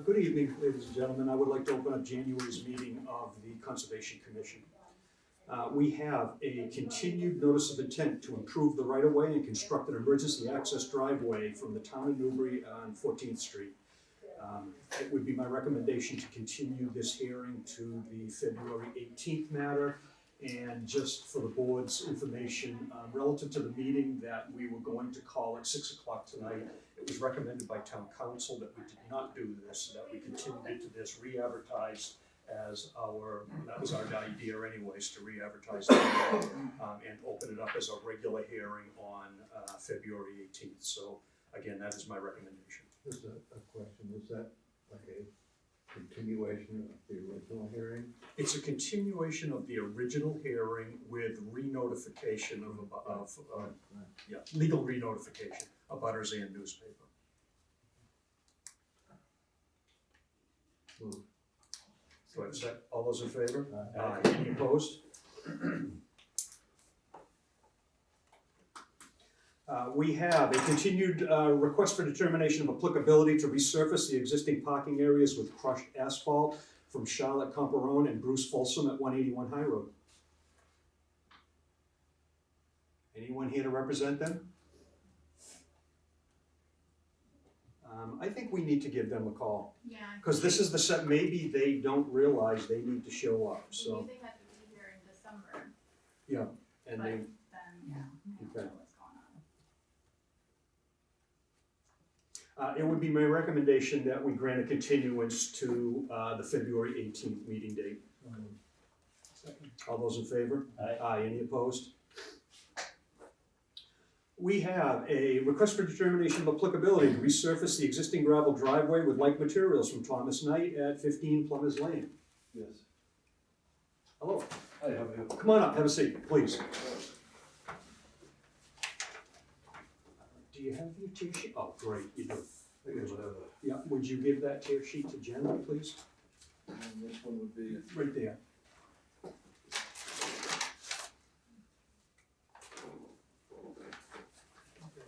Good evening, ladies and gentlemen. I would like to open up January's meeting of the Conservation Commission. We have a continued notice of intent to improve the right-of-way and construct an emergency access driveway from the town of Newbury on 14th Street. It would be my recommendation to continue this hearing to the February 18th matter. And just for the board's information, relative to the meeting that we were going to call at 6 o'clock tonight, it was recommended by town council that we did not do this, that we continued to this, re-advertised as that was our idea anyways, to re-advertise and open it up as a regular hearing on February 18th. So again, that is my recommendation. Just a question, is that like a continuation of the original hearing? It's a continuation of the original hearing with re-notification of legal re-notification of butters and newspaper. Move. Do I have a second? All those in favor? Aye. Any opposed? We have a continued request for determination of applicability to resurface the existing parking areas with crushed asphalt from Charlotte Comperone and Bruce Folsom at 181 High Road. Anyone here to represent them? I think we need to give them a call. Yeah. Because this is the set, maybe they don't realize they need to show up, so. They had to be here in December, Yeah, and but they, then, yeah, I don't Okay. know what's going on. it would be my recommendation that we grant a continuance to the February 18th meeting date. All those in favor? Aye. Any opposed? We have a request for determination of applicability to resurface the existing gravel driveway with like materials from Thomas Knight at 15 Plumbers Lane. Yes. Hello, Hi, how are you? come on up, have a seat, please. Do you have your tear sheet? Oh, great, you do. I guess whatever. Yeah, would you give that tear sheet to Jen, please? And this one would be. Right there.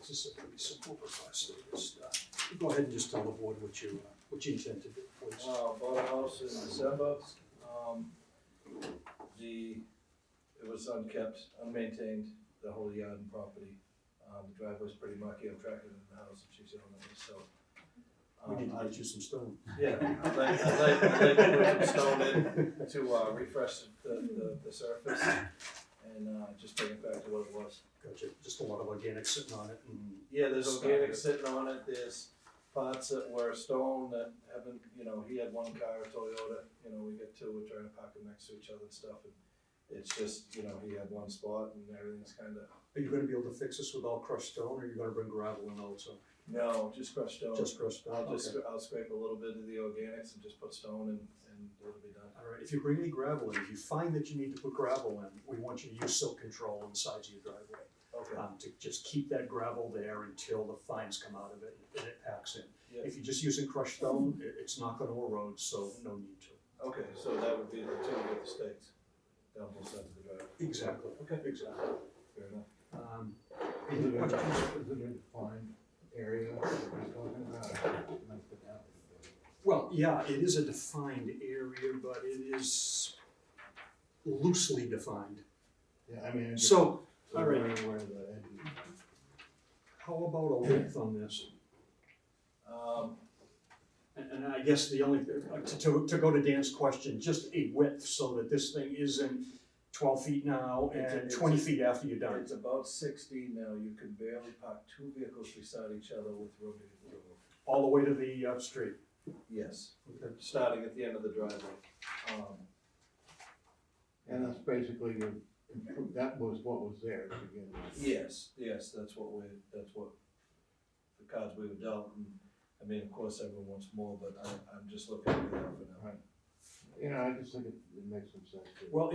This is a pretty simple request. Go ahead and just tell the board what you intend to do, please. Bought a house in December. It was unkept, unmaintained, the whole yard and property. The driveway's pretty mucky. I'm tracking it in the house if she's on it, so. We need to get you some stone. Yeah, I'd like to put some stone in to refresh the surface and just bring it back to what it was. Gotcha, just a lot of organic sitting on it and. Yeah, there's organic sitting on it, there's parts that were stone that haven't, he had one car, a Toyota, we got two, we're trying to park them next to each other and stuff, and it's just, he had one spot and everything's kinda, Are you gonna be able to fix this with all crushed stone, or are you gonna bring gravel in also? no, just crushed stone. Just crushed stone, okay. I'll scrape a little bit of the organics and just put stone and it'll be done. All right, if you bring any gravel in, if you find that you need to put gravel in, we want you to use silt control on the sides of your driveway. Okay, To just keep that gravel there until the fines come out of it and it packs in. yeah, If you're just using crushed stone, it's not gonna erode, so no need to. okay, so that would be the two with the stakes down both sides of the driveway. Exactly. Okay. Exactly. Fair enough. Any questions? Is it a defined area that we're talking about? Well, yeah, it is a defined area, but it is loosely defined. Yeah, I mean. So, all right, Where the edge is. how about a width on this? Um, And I guess the only, to go to Dan's question, just a width so that this thing isn't 12 feet now and It's 20 feet after you're done. It's about 16 now, you can barely park two vehicles beside each other with room to the road. All the way to the street. Yes, Okay. starting at the end of the driveway. And that's basically your, that was what was there to begin with. Yes, that's what the cards we were dealt, and, I mean, of course, everyone wants more, but I'm just looking at that for now. Right. I just think it makes some sense. Well,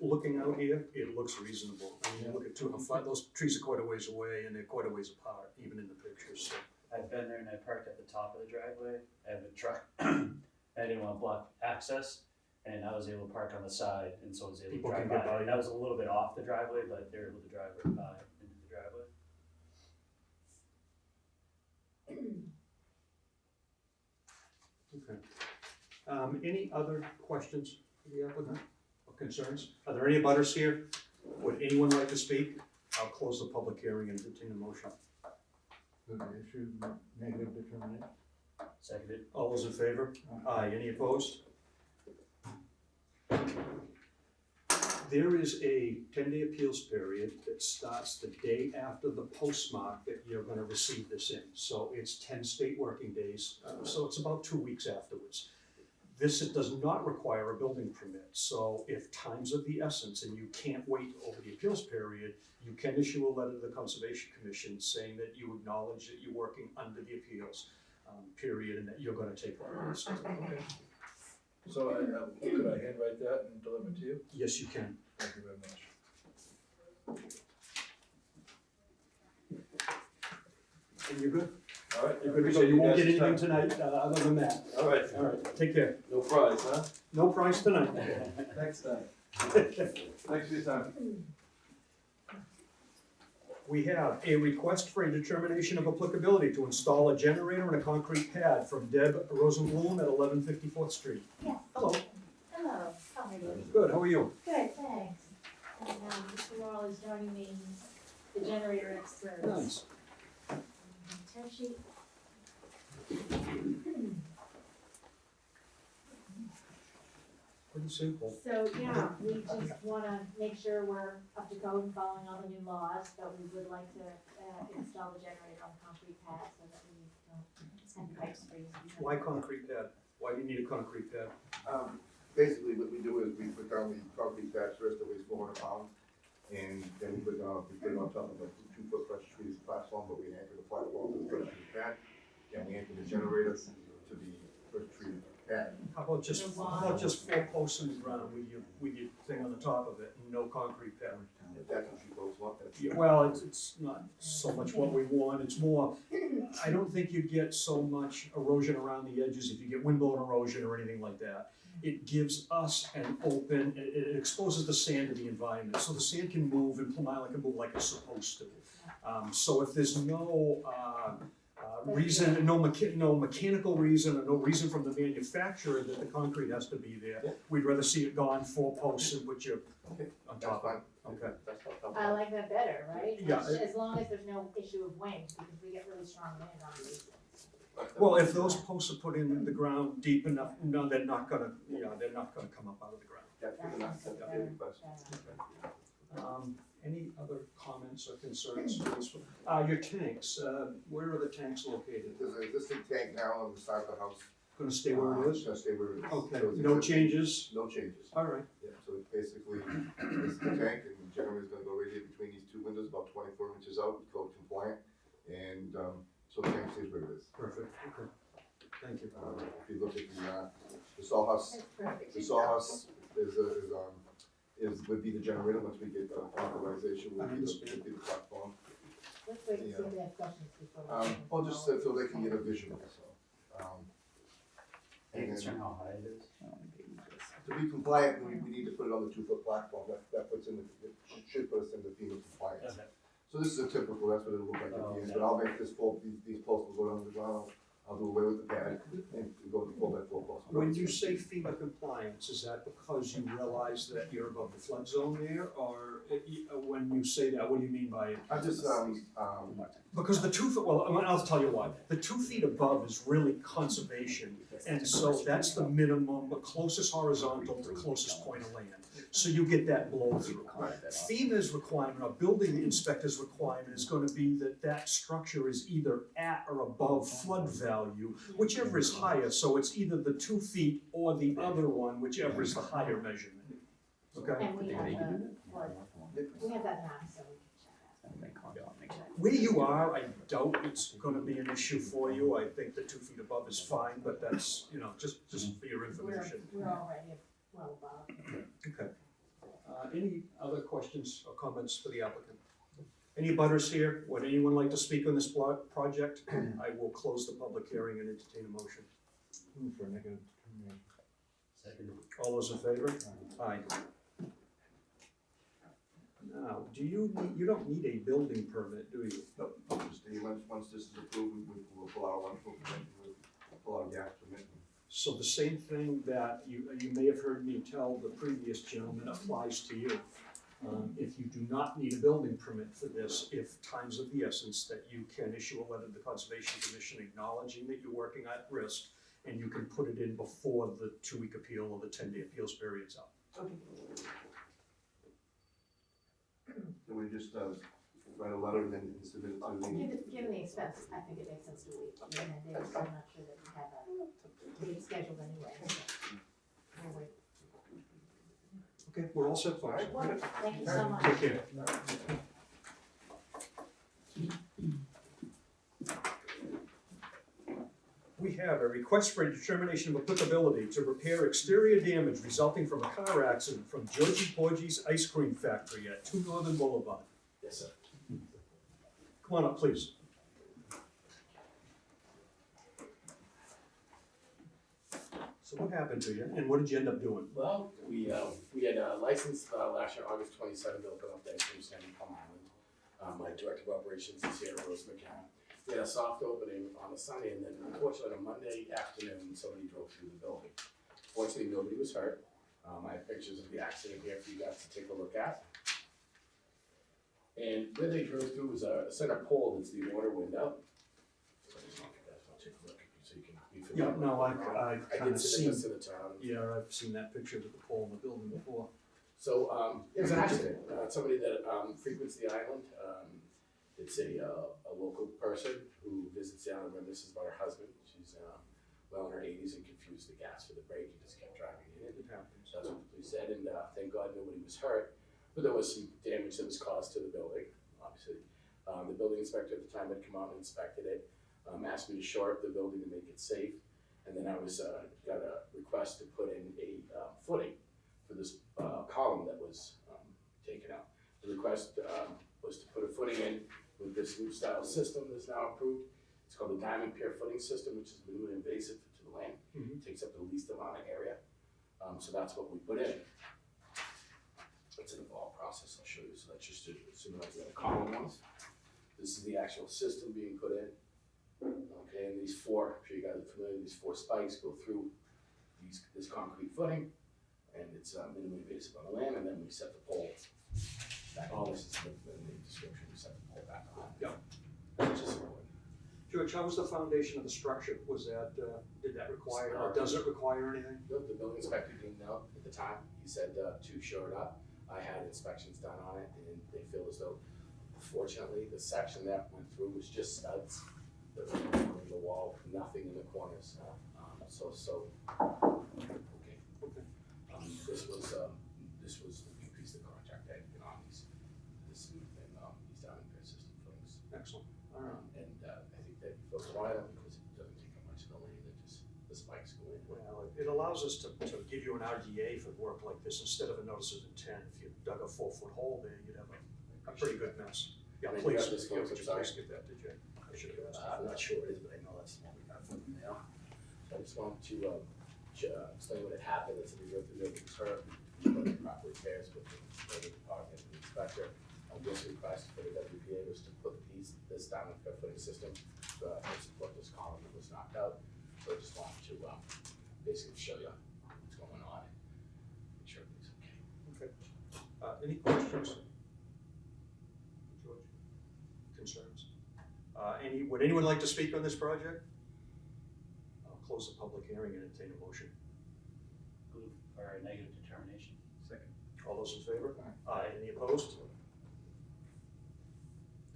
looking out here, it looks reasonable. I mean, you look at those trees are quite a ways away and they're quite a ways apart, even in the pictures, so. I've been there and I parked at the top of the driveway. I have a truck. I didn't want to block access, and I was able to park on the side, and so I was able People to can drive get by. by. And I was a little bit off the driveway, but they're able to drive right by into the driveway. Okay. Any other questions for the applicant or concerns? Are there any butters here? Would anyone like to speak? I'll close the public hearing and entertain a motion. So they issued negative determination. Seconded. All those in favor? Aye. Any opposed? There is a 10-day appeals period that starts the day after the postmark that you're gonna receive this in. So it's 10 state working days, so it's about 2 weeks afterwards. This, it does not require a building permit, so if time's of the essence and you can't wait over the appeals period, you can issue a letter to the Conservation Commission saying that you acknowledge that you're working under the appeals period and that you're gonna take the risk. Okay. So could I handwrite that and deliver it to you? Yes, you can. Thank you very much. And you're good? All right. You're good to go. Appreciate You won't guys' get anything time. tonight, other than that. All right. All right, take care. No prize, huh? No price tonight. Next time. Thanks for your time. We have a request for a determination of applicability to install a generator and a concrete pad from Deb Rosenblum at 1154th Street. Yes. Hello. Hello, how are you? Good, how are you? Good, thanks. And Mr. Morrell is joining me, the generator expert. Nice. Tear sheet. Pretty simple. So, yeah, we just wanna make sure we're up to code and following all the new laws, but we would like to, install the generator on the concrete pad so that we don't send pipes freeze. Why concrete pad? Why do you need a concrete pad? Basically, what we do is we put down the concrete pad first that weighs 400 pounds, and then we put it on top of a 2-foot pressure treated platform, but we anchor the platform to the pressure treated pad, and we anchor the generator to the pressure treated pad. How about just 4 posts in the ground with your thing on the top of it and no concrete pad? If that's what you folks want, that's. Yeah, well, it's not so much what we want, it's more, I don't think you get so much erosion around the edges if you get wind blown erosion or anything like that. It gives us an open, it exposes the sand to the environment, so the sand can move and Plum Island can move like it's supposed to. So if there's no reason, no mechanical reason, or no reason from the manufacturer that the concrete has to be there, Yeah. we'd rather see it gone 4 posts and put you Okay, on that's top of fine. it. Okay. That's not. I like that better, right? Yeah, As long as there's no issue of wind, because we get really strong wind on these things. Well, if those posts are put in the ground deep enough, no, they're not gonna come up out of the ground. That's good enough, that's a good question. Any other comments or concerns? Your tanks, where are the tanks located? There's an existing tank now on the side of the house. Gonna stay where it It's is? gonna stay where it is. Okay, So it's no existing. changes? No changes. All right, Yeah, so it's basically, this is the tank, and the generator's gonna go right here between these 2 windows, about 24 inches out, code compliant, and, so the tank stays where it is. perfect, okay, thank you. If you look at the sawhouse, That's perfect. the sawhouse would be the generator, once we get authorization, I would be understand. the platform. Let's wait and see if they have questions before. Well, just so they can get a visual, so. Any And concern then, how high it is? to be compliant, we need to put it on the 2-foot platform, that puts in, should put us in the FEMA compliance. Okay. So this is a typical, that's what it'll look like at the end, but I'll make this full, these posts will go down to the ground, I'll do away with the pad, and go with the 4x4 post. When you say FEMA compliance, is that because you realize that you're above the flood zone there, or when you say that, what do you mean by it? I just, Because the 2 foot, well, I'll tell you why. The 2 feet above is really conservation, and so that's the minimum, the closest horizontal to closest point of land. So you get that blow through. FEMA's requirement, or building inspector's requirement is gonna be that that structure is either at or above flood value, whichever is higher, so it's either the 2 feet or the other one, whichever is the higher measurement. Okay? And we have we have that map, so we can check that. Where you are, I doubt it's gonna be an issue for you. I think the 2 feet above is fine, but that's, just for your information. We're already well above. Okay. Any other questions or comments for the applicant? Any butters here? Would anyone like to speak on this project? I will close the public hearing and entertain a motion. Move for negative determination. Seconded. All those in favor? Aye. Now, you don't need a building permit, do you? no, once this is approved, we'll pull out one full permit, we'll pull out a gas permit. So the same thing that you may have heard me tell the previous gentleman applies to you. If you do not need a building permit for this, if time's of the essence, that you can issue a letter to the Conservation Commission acknowledging that you're working at risk, and you can put it in before the 2-week appeal or the 10-day appeals period's up. So we just, write a letter and then submit it to the. Given the expense, I think it makes sense to wait, and then I'm not sure that we have a date scheduled anyway, so we'll wait. Okay, we're all set, folks. Wonderful, thank you so much. Take care. We have a request for a determination of applicability to repair exterior damage resulting from a car accident from Georgie Porgy's Ice Cream Factory at 2 Northern Boulevard. Yes, sir. Come on up, please. So what happened to you, and what did you end up doing? Well, we had a license last year, August 27th, to open up the ice cream stand in Plum Island. My director of operations is here, Rose McCann. We had a soft opening on a Sunday, and then unfortunately on a Monday afternoon, somebody drove through the building. Fortunately, nobody was hurt. I have pictures of the accident here for you guys to take a look at. And where they drove through was a center pole that's the water window. So I just want you guys to take a look so you can be familiar. Yeah, no, with it. I've I kind did of sit seen, next to the town. yeah, I've seen that picture with the pole in the building before. So, it was an accident, somebody that, frequents the island, it's a local person who visits the island, reminisces about her husband, she's, well in her 80s and confused the gas for the brake, and just kept driving in. It happens. That's what the police said, and, thank God nobody was hurt, but there was some damage that was caused to the building, obviously. The building inspector at the time had come out and inspected it, asked me to shore up the building to make it safe, and then I was, got a request to put in a, footing for this column that was taken out. The request was to put a footing in with this new style system that's now approved. It's called the Diamond Pier Footing System, which is minimally invasive to the land. Mhm. Takes up the least amount of area. So that's what we put in. It's an evolved process, I'll show you. So that's just to assume like the column ones. This is the actual system being put in. Okay, and these four, I'm sure you guys are familiar, these 4 spikes go through this concrete footing. And it's minimally invasive on the land, and then we set the pole back. All this is in the description, we set the pole back on. Yeah. Which is important. George, how was the foundation of the structure? Was that, did that require, or does it require anything? The building inspector didn't know at the time, he said to shore it up. I had inspections done on it, and they feel as though, fortunately, the section that went through was just studs. There was nothing in the wall, nothing in the corners, okay. Okay. This was the new piece of the contract I had been on these Diamond Pier system footings. Excellent, all right. And I think that folks want it because it doesn't take up much of the land, it just, the spikes go in. Well, it allows us to give you an RDA for work like this instead of a notice of intent. If you dug a 4-foot hole there, you'd have a pretty good mess. Yeah, And then please, you have this yeah, case, would I'm you sorry. please give that to Jay? I should have asked I'm before. not sure what it is, but I know that's the one we got from the mail. So I just wanted to explain what had happened, as we go through the hurt, the proper repairs with the building department and the inspector. This request for the WPA was to put this Diamond Pier footing system to support this column that was knocked out. So I just wanted to basically show you what's going on and make sure everything's okay. Okay. Any questions? George? Concerns? Would anyone like to speak on this project? I'll close the public hearing and entertain a motion. Move for a negative determination. Second. All those in favor? Aye. Any opposed?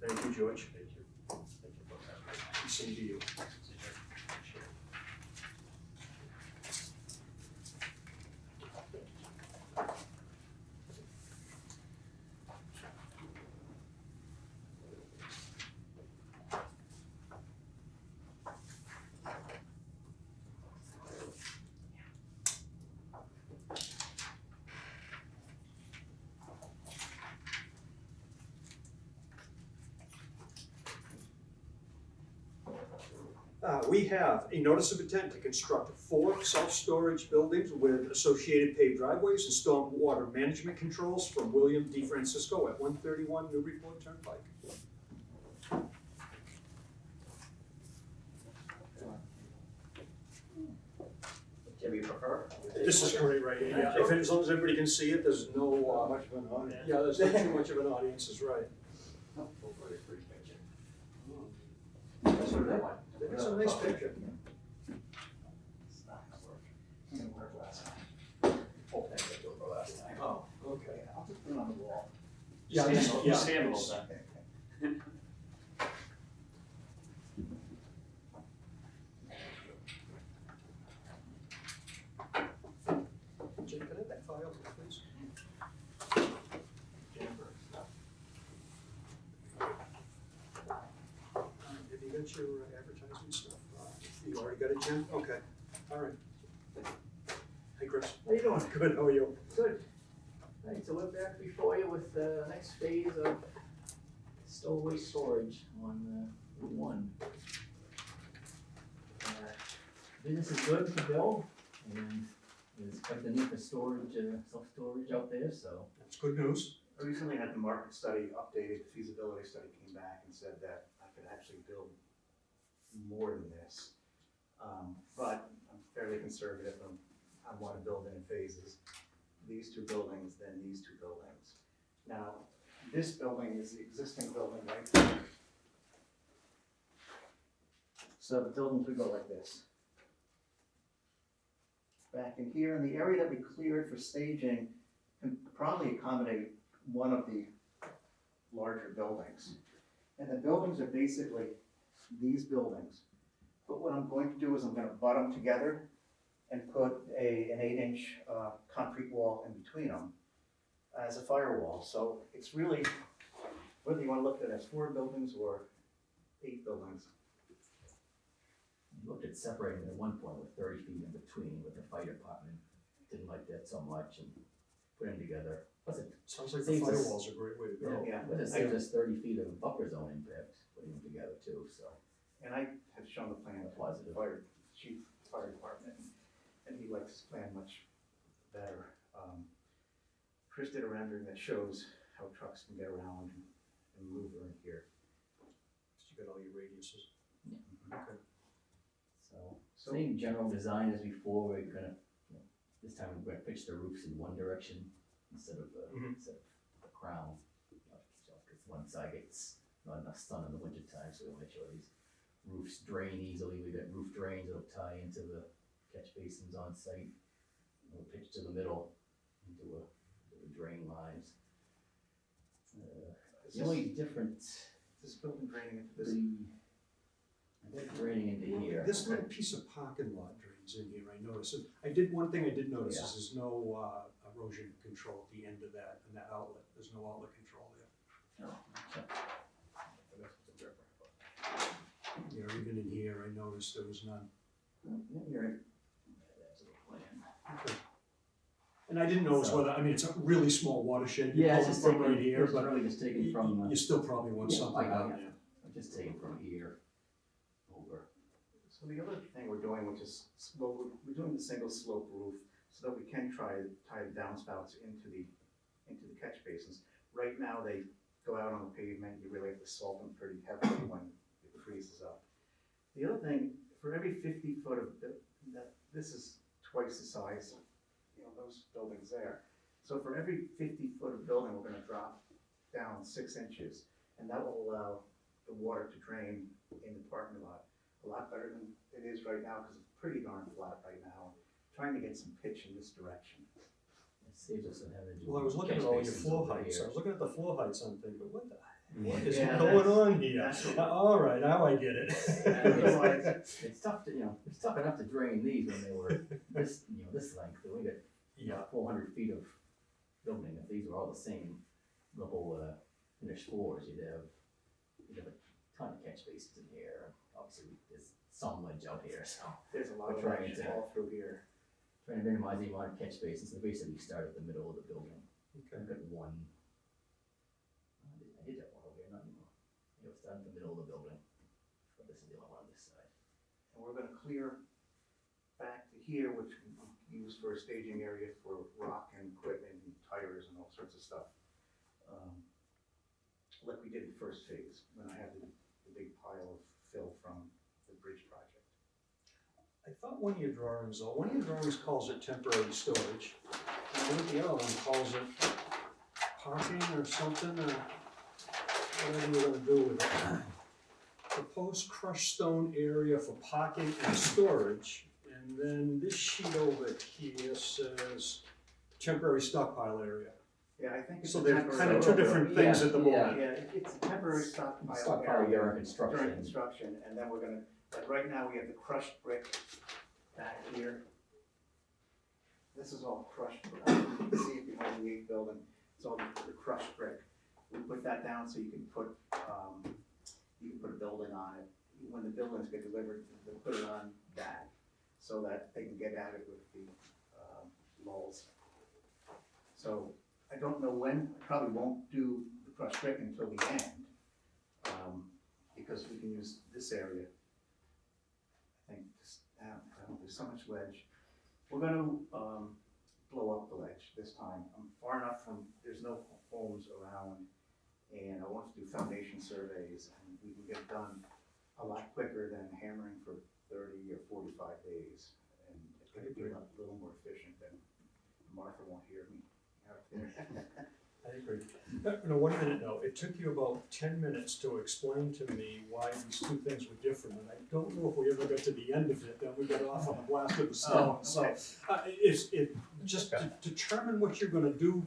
Thank you, George. Thank you. Thank you both. Same to you. We have a notice of intent to construct 4 self-storage buildings with associated paved driveways and stormwater management controls from William D. Francisco at 131 Newburyport Turnpike. prefer. This is great right here, yeah, if, as long as everybody can see it, there's no, Much of an audience. yeah, there's not too much of an audience, is right. That's what I want. It's a nice picture. It's not gonna work. It didn't work last time. Whole thing didn't work last time. Oh, okay. I'll just put it on the wall. Yeah, Stand just- it- yeah. stand it all time. Jim, can I have that file, please? Have you got your advertising stuff? You already got it, Jim? Okay, all right. Hey, Chris. How you doing? Good, how are you? Good. Alright, so we're back before you with the next phase of stowaway storage on Route 1. Business is good for Bill, and there's quite the need for storage, self-storage out there, so. That's good news. I recently had the market study updated, the feasibility study came back and said that I could actually build more than this. But I'm fairly conservative, I wanna build it in phases. These two buildings, then these two buildings. Now, this building is the existing building right there. So the buildings would go like this. Back in here, in the area that we cleared for staging, can probably accommodate one of the larger buildings. And the buildings are basically these buildings. But what I'm going to do is I'm gonna butt them together and put an 8-inch concrete wall in between them as a firewall. So it's really, whether you wanna look at it as 4 buildings or 8 buildings. You looked at separating at one point with 30 feet in between, with the fire department didn't like that so much and put them together. Plus it, Sounds like the Saves us- firewall's a great way to go. Yeah. but it saves us 30 feet of buffer zone impact, putting them together too, so. And I have shown the plan to the Positive. chief fire department, and he likes his plan much better. Chris did a rendering that shows how trucks can get around and maneuver in here. You got all your radiuses. Okay. So, same general design as before, we're gonna, this time we're gonna pitch the roofs in one direction instead of the crown. Because one side gets not enough sun in the winter time, so we'll make sure these roofs drain easily. We got roof drains that'll tie into the catch basins on site. We'll pitch to the middle into the drain lines. The only difference, This building draining into this. they're draining into here. This little piece of parking lot drains in here, I noticed. One thing I did notice is there's no erosion control at the end of that, and that outlet. There's no outlet control there. No, You know, even in here, I noticed there was none. Here, that's the plan. Okay. And I didn't know whether, I mean, it's a really small watershed. Yeah, You're it's just from taken, right here, it's but really just taken you, from, you still probably want yeah, something I know, out yeah. there. just taken from here over. So the other thing we're doing, which is, well, we're doing the single slope roof so that we can try to tie the downspouts into the catch basins. Right now, they go out on the pavement, you really have to salt them pretty heavily when it freezes up. The other thing, for every 50 foot of, this is twice the size, those buildings there. So for every 50 foot of building, we're gonna drop down 6 inches, and that will allow the water to drain in the parking lot a lot better than it is right now, because it's pretty darn flat right now. Trying to get some pitch in this direction. It saves us from having to do. Well, I was looking at catch all your basins floor over heights. here. I was looking at the floor heights and thinking, what is Yeah, going that's- on here? that's what- All right, now I get Otherwise, it. It's tough to, it's tough enough to drain these when they were this, this length, we got Yeah, 400 feet of building. If these were all the same level, finished floors, you'd have a ton of catch basins in here. Obviously, there's some ledge out here, so there's a lot of We're trying ledge to- all through here. trying to minimize the amount of catch basins. They basically start at the middle of the building. okay. I've got one. I did have one over here, not anymore. It was down in the middle of the building, but this is the only one on this side. And we're gonna clear back to here, which we use for a staging area for rock and equipment and tires and all sorts of stuff. Like we did in the first phase, when I had the big pile of fill from the bridge project. I thought one of your drawings though. One of your drawings calls it temporary storage. And I think the other one calls it parking or something, or whatever you're gonna do with it. Proposed crushed stone area for parking and storage. And then this sheet over here says temporary stockpile area. Yeah, I think it's So a they're temporary. kind of two different things at the Yeah, moment. Yeah, it's a temporary stockpile Stockpile area during construction. during construction, and then we're gonna, like, right now, we have the crushed brick back here. This is all crushed, brick. You can see it behind the 8 building, it's all the crushed brick. We put that down so you can put a building on it. When the buildings get delivered, they put it on that, so that they can get at it with the lulls. So, I don't know when, I probably won't do the crushed brick until the end, because we can use this area. I think, I don't know, there's so much ledge. We're gonna, blow up the ledge this time. I'm far enough from, there's no homes around, and I want to do foundation surveys, and we can get it done a lot quicker than hammering for 30 or 45 days. And it's gonna be a little more efficient than Martha won't hear me out there. I agree. No, 1 minute, no. It took you about 10 minutes to explain to me why these two things were different, and I don't know if we ever got to the end of it, then we got off on the blast of the stone. So, just to determine what you're gonna do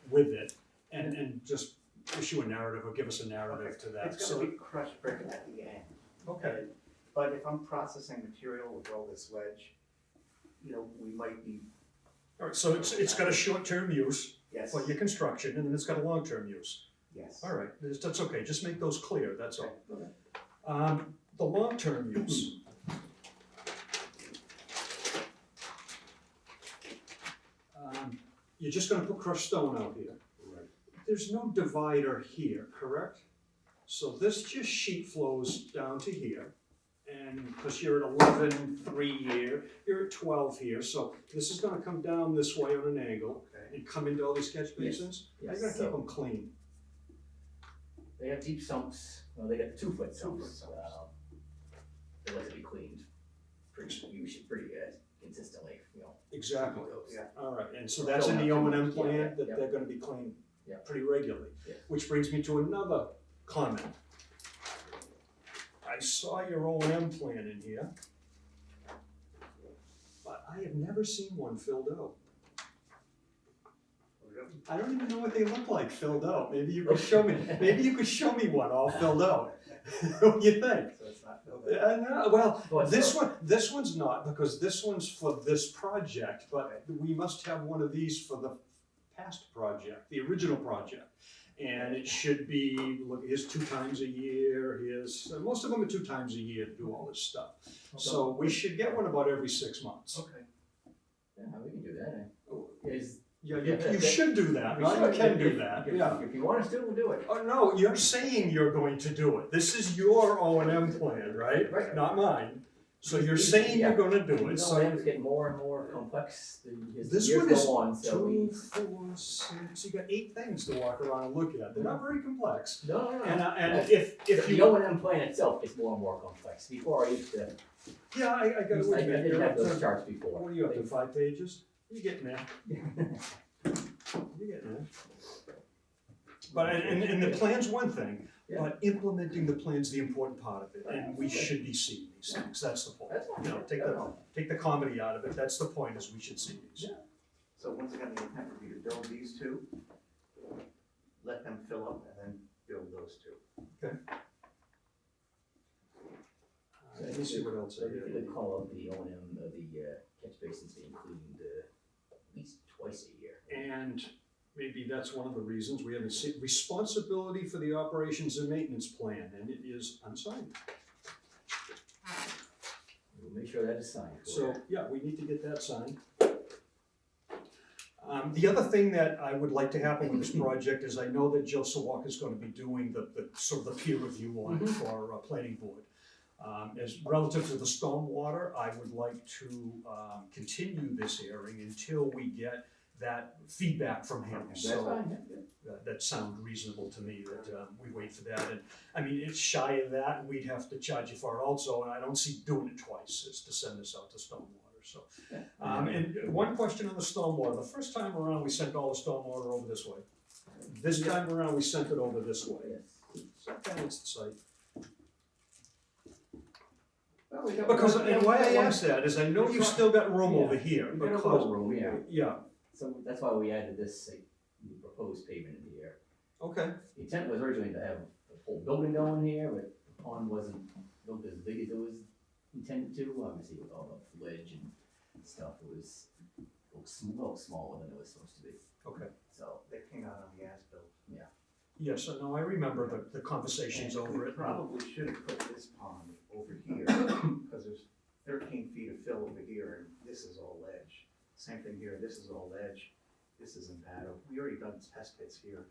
with it, and just issue a narrative, or give us a narrative to that. It's So, gonna be crushed brick at the end. okay, But if I'm processing material with all this ledge, you know, we might be, all right, so it's got a short-term use yes, for your construction, and then it's got a long-term use. yes. All right, that's okay, just make those clear, that's all. Okay. The long-term use. You're just gonna put crushed stone out here. Right. There's no divider here, correct? So this just sheet flows down to here, and, because you're at 11.3 here, you're at 12 here, so this is gonna come down this way on an angle, Okay. and come into all these catch basins. How you Yes, gonna keep so them clean? they have deep sumps, well, they got 2-foot 2-foot sumps, sumps. they like to be cleaned pretty consistently, you know. Exactly. Those. Yeah. All right, and so that's in the O and M plan, that Yeah. they're gonna be cleaned Yeah. pretty regularly. Yeah. Which brings me to another comment. I saw your O and M plan in here, but I have never seen one filled out. I don't even know what they look like filled out. Maybe you could show me, one all filled out. What do you think? So it's not filled in. No, well, Well, this one's not, because this one's for this project, but we must have one of these for the past project, the original project. And it should be, look, here's 2 times a year, most of them are 2 times a year to do all this stuff. So we should get one about every 6 months. Okay. Yeah, we can do that, Is, Yeah, you should do that, not you can do that, yeah. If you want us to, we'll do it. Oh, no, you're saying you're going to do it. This is your O and M plan, right? Right. Not mine. So you're saying you're gonna do it, You so. know, it's getting more and more complex as the This years one is go on, so we. 2, 4, 6, you got 8 things to walk around and look at. They're not very complex. No, no, no. And if The you, O and M plan itself is more and more complex. Before I used to, yeah, I gotta I admit, didn't you're have up those to, charts before. what are you up to, 5 pages? You're getting there, you're getting there. But, and the plan's one thing, Yeah. but implementing the plan's the important part of it, and we should be seeing these things, that's the point. That's fine. You know, take the comedy out of it, that's the point, is we should see these. Yeah. So once again, the intent would be to build these 2, let them fill up, and then build those 2. Let me see what else So I we have. could call up the O and M, the catch basins being cleaned at least twice a year. And maybe that's one of the reasons we haven't seen, responsibility for the operations and maintenance plan, and it is unsigned. We'll make sure that is signed for So, you. yeah, we need to get that signed. The other thing that I would like to happen with this project is I know that Joe Sawak is gonna be doing the sort of the peer review on it for planning board. As relative to the stormwater, I would like to continue this hearing until we get that feedback from him, That's so. fine, yeah. That sounds reasonable to me, that, we wait for that, and, I mean, it's shy of that, and we'd have to charge you for it also, and I don't see doing it twice, is to send this out to stormwater, so. And one question on the stormwater, the first time around, we sent all the stormwater over this way. This time around, we sent it over this way. Yes. So balance the site. Well, we got- Because, we and got- why I ask that is I know you've still got room Yeah. over here, We've got a because, little room, yeah. yeah, So that's why we added this, the proposed pavement in here. okay, The intent was originally to have a whole building going here, but the pond wasn't built as big as it was intended to, obviously with all the ledge and stuff, it was a little smaller than it was supposed to be, okay. so. They came out on the as-built. Yes, I know, I remember the conversations And over we it. probably should have put this pond over here, because there's 13 feet of fill over here, and this is all ledge. Same thing here, this is all ledge, this isn't bad, we already done test pits here.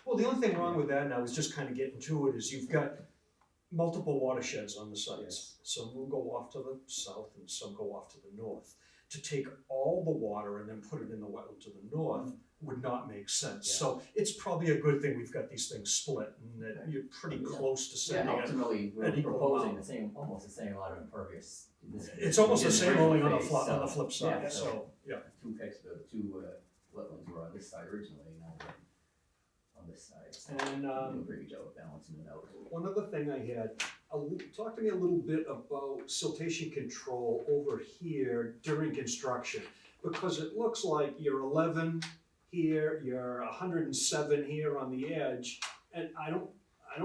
Well, the only thing wrong with that now is just kind of getting to it, is you've got multiple watersheds on the sites. Yes. Some will go off to the south and some go off to the north. To take all the water and then put it in the wetland to the north would not make sense. So it's probably a good thing we've got these things split and that you're pretty close to Yeah, sending it. ultimately, we're an equal proposing amount. the same, almost the same amount of impervious. in this case. It's almost the We did same, the only on the phase, flip, on the so, flip side, yeah, so, yeah. Two wetlands were on this side originally, now we're on this side, so. And, We're doing a pretty good job of balancing it out. one other thing I had, talk to me a little bit about siltation control over here during construction. Because it looks like you're 11 here, you're 107 here on the edge, and I don't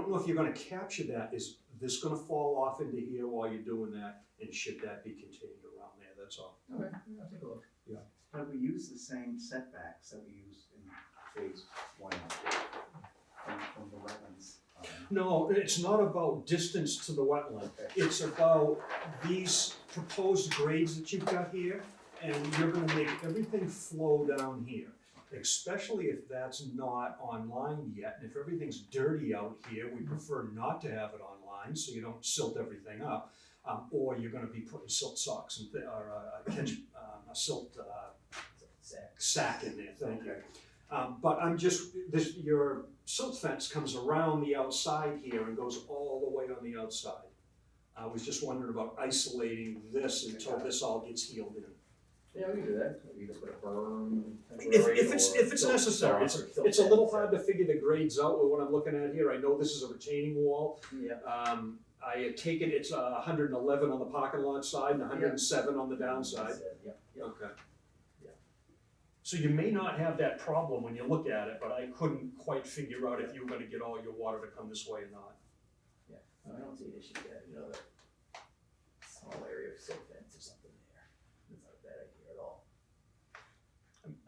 know if you're gonna capture that. Is this gonna fall off into here while you're doing that, and should that be contained around there, that's all. Okay, I'll take a look. But we use the same setbacks that we used in phase one from the wetlands. No, it's not about distance to the wetland, it's about these proposed grades that you've got here, and you're gonna make everything flow down here. Especially if that's not online yet, and if everything's dirty out here, we prefer not to have it online, so you don't silt everything up. Or you're gonna be putting silt socks and, or a silt, sack in there, thank you. But I'm just, your silt fence comes around the outside here and goes all the way on the outside. I was just wondering about isolating this until this all gets healed in. Yeah, we can do that, we either put a berm. If it's necessary, it's a little hard to figure the grades out with what I'm looking at here. I know this is a retaining wall. Yeah. I had taken, it's 111 on the parking lot side and 107 on the downside. Yep, Okay. Yeah. So you may not have that problem when you look at it, but I couldn't quite figure out if you were gonna get all your water to come this way or not. I don't see an issue there, the small area of silt fence or something there, it's not a bad idea at all.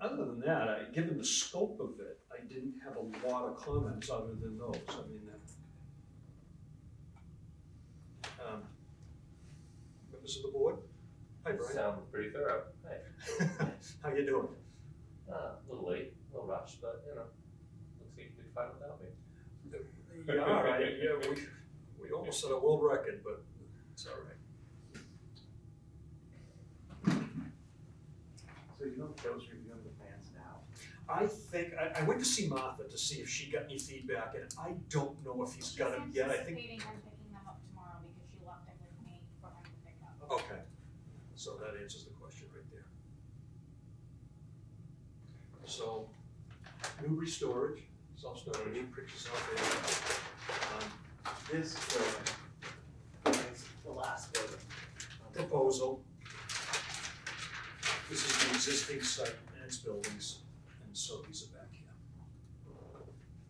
Other than that, given the scope of it, I didn't have a lot of comments other than those. I mean, members of the board? Hi, Brian. Sound pretty thorough. Hey, How you doing? a little late, a little rushed, but you know, looks like you did fine without me. Yeah, we almost set a world record, but it's all right. So you know Joe's reviewing the plans now? I think, I went to see Martha to see if she got any feedback, and I don't know if he's got them yet. I think. She's anticipating him picking them up tomorrow because she left it with me for him to pick up. Okay, so that answers the question right there. So, Newbury Storage, self-storage, print yourself This building is the last building. a proposal. This is the existing site and its buildings, and so these are back here.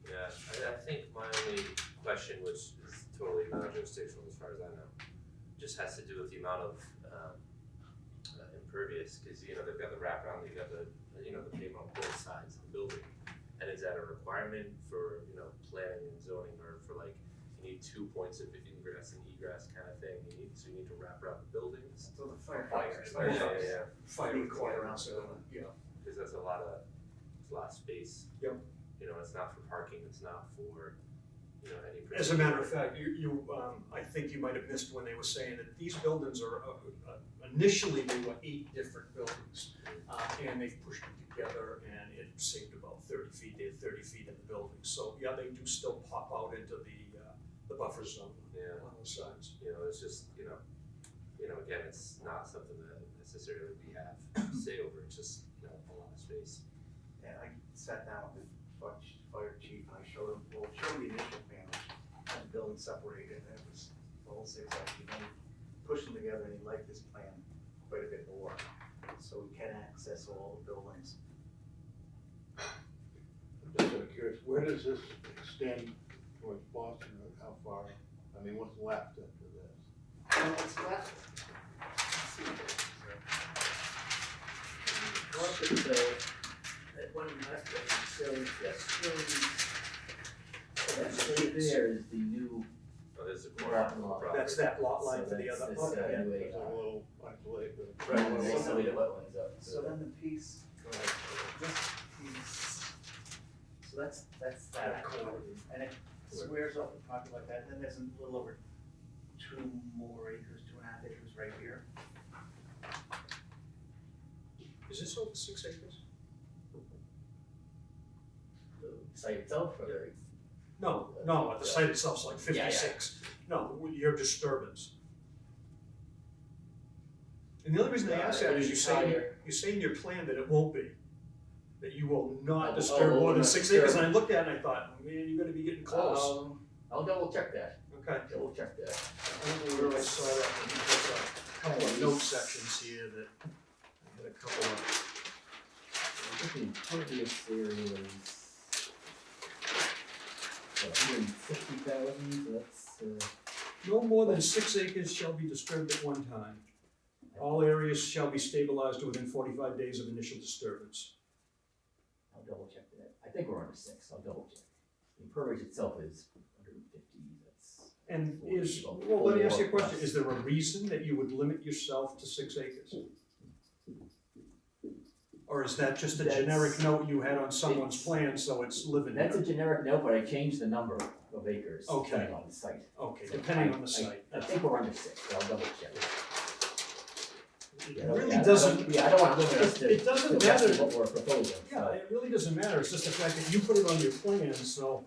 Yeah, I think my only question, which is totally non-jurisdictional as far as I know, just has to do with the amount of impervious, because you know they've got the wraparound, they've got the the pavement on both sides of the building, and is that a requirement for planning and zoning, or for like you need 2 points of ingress and egress kind of thing? So you need to wrap around the buildings. So the fire Yeah, trucks. yeah. Fire Big requirements, around yeah. Because that's a lot of space. Yep. It's not for parking, it's not for, you know, any. As a matter of fact, I think you might have missed when they were saying that these buildings are, initially they were 8 different buildings. And they've pushed them together and it saved about 30 feet, they had 30 feet in the building. So, yeah, they do still pop out into the buffer zone Yeah. on those sides. You know, it's just, you know, again, it's not something that necessarily we have say over, it's just, you know, a lot of space. And I sat down with the fire chief and I showed him, showed him the initial plan of the building separated, and it was the whole 6 actually, and he pushed them together and he liked this plan quite a bit more. So we can access all the buildings. I'm just sort of curious, where does this extend towards Boston, or how far? I mean, what's left after this? What's left? Look at that one left, shows, that right there is the new Oh, there's a corner of the lot. property. That's that lot line So for the that's other. this, Okay. new There's a AR. little isolated. Right, and they still the wetlands up. So then the piece, this piece, so that's that, and it squares off the property like that, then there's a little over 2 more acres, 2.5 acres right here. Is this over 6 acres? The site itself, or the No, the site itself's like 56. No, your disturbance. And the only reason I ask that is you say in your plan that it won't be. That you will not disturb more than 6 acres, and I looked at it and I thought, man, you're gonna be getting close. I'll double check that, Okay. double check that. I don't know where I saw that, but there's a couple of note sections here that, I had a couple of, I think the impervious area is 160,000, so that's, no more than 6 acres shall be disturbed at one time. All areas shall be stabilized within 45 days of initial disturbance. I'll double check that. I think we're under 6, I'll double check. The impervious itself is 150, that's. And 40, is, about well, let me ask you a 4 question, is there a reason that you would limit yourself to 6 acres? Or is that just a generic note you had on someone's plan, so it's living That's a there? generic note, but I changed the number of acres Okay. depending on the site. Okay, So depending on the site. I think we're under 6, but I'll double check. It Yeah, really yeah, doesn't, Yeah, I don't want to limit us it to doesn't just matter, what we're proposing. yeah, so. it really doesn't matter, it's just the fact that you put it on your plan, so.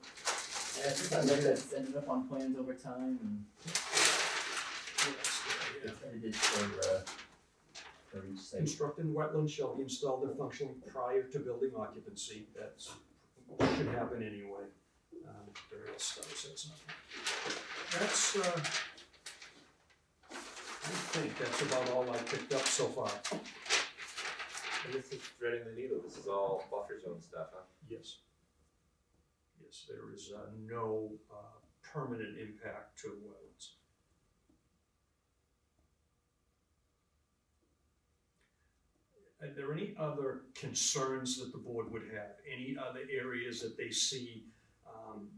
Yeah, sometimes that's ended up on plans over time and it's edited for each site. Constructed wetlands shall be installed and functioning prior to building occupancy, that's, should happen anyway. Burial studies, that's not. That's, I think that's about all I picked up so far. And this is threading the needle, this is all buffer zone stuff, huh? Yes. Yes, there is no permanent impact to wetlands. Are there any other concerns that the board would have? Any other areas that they see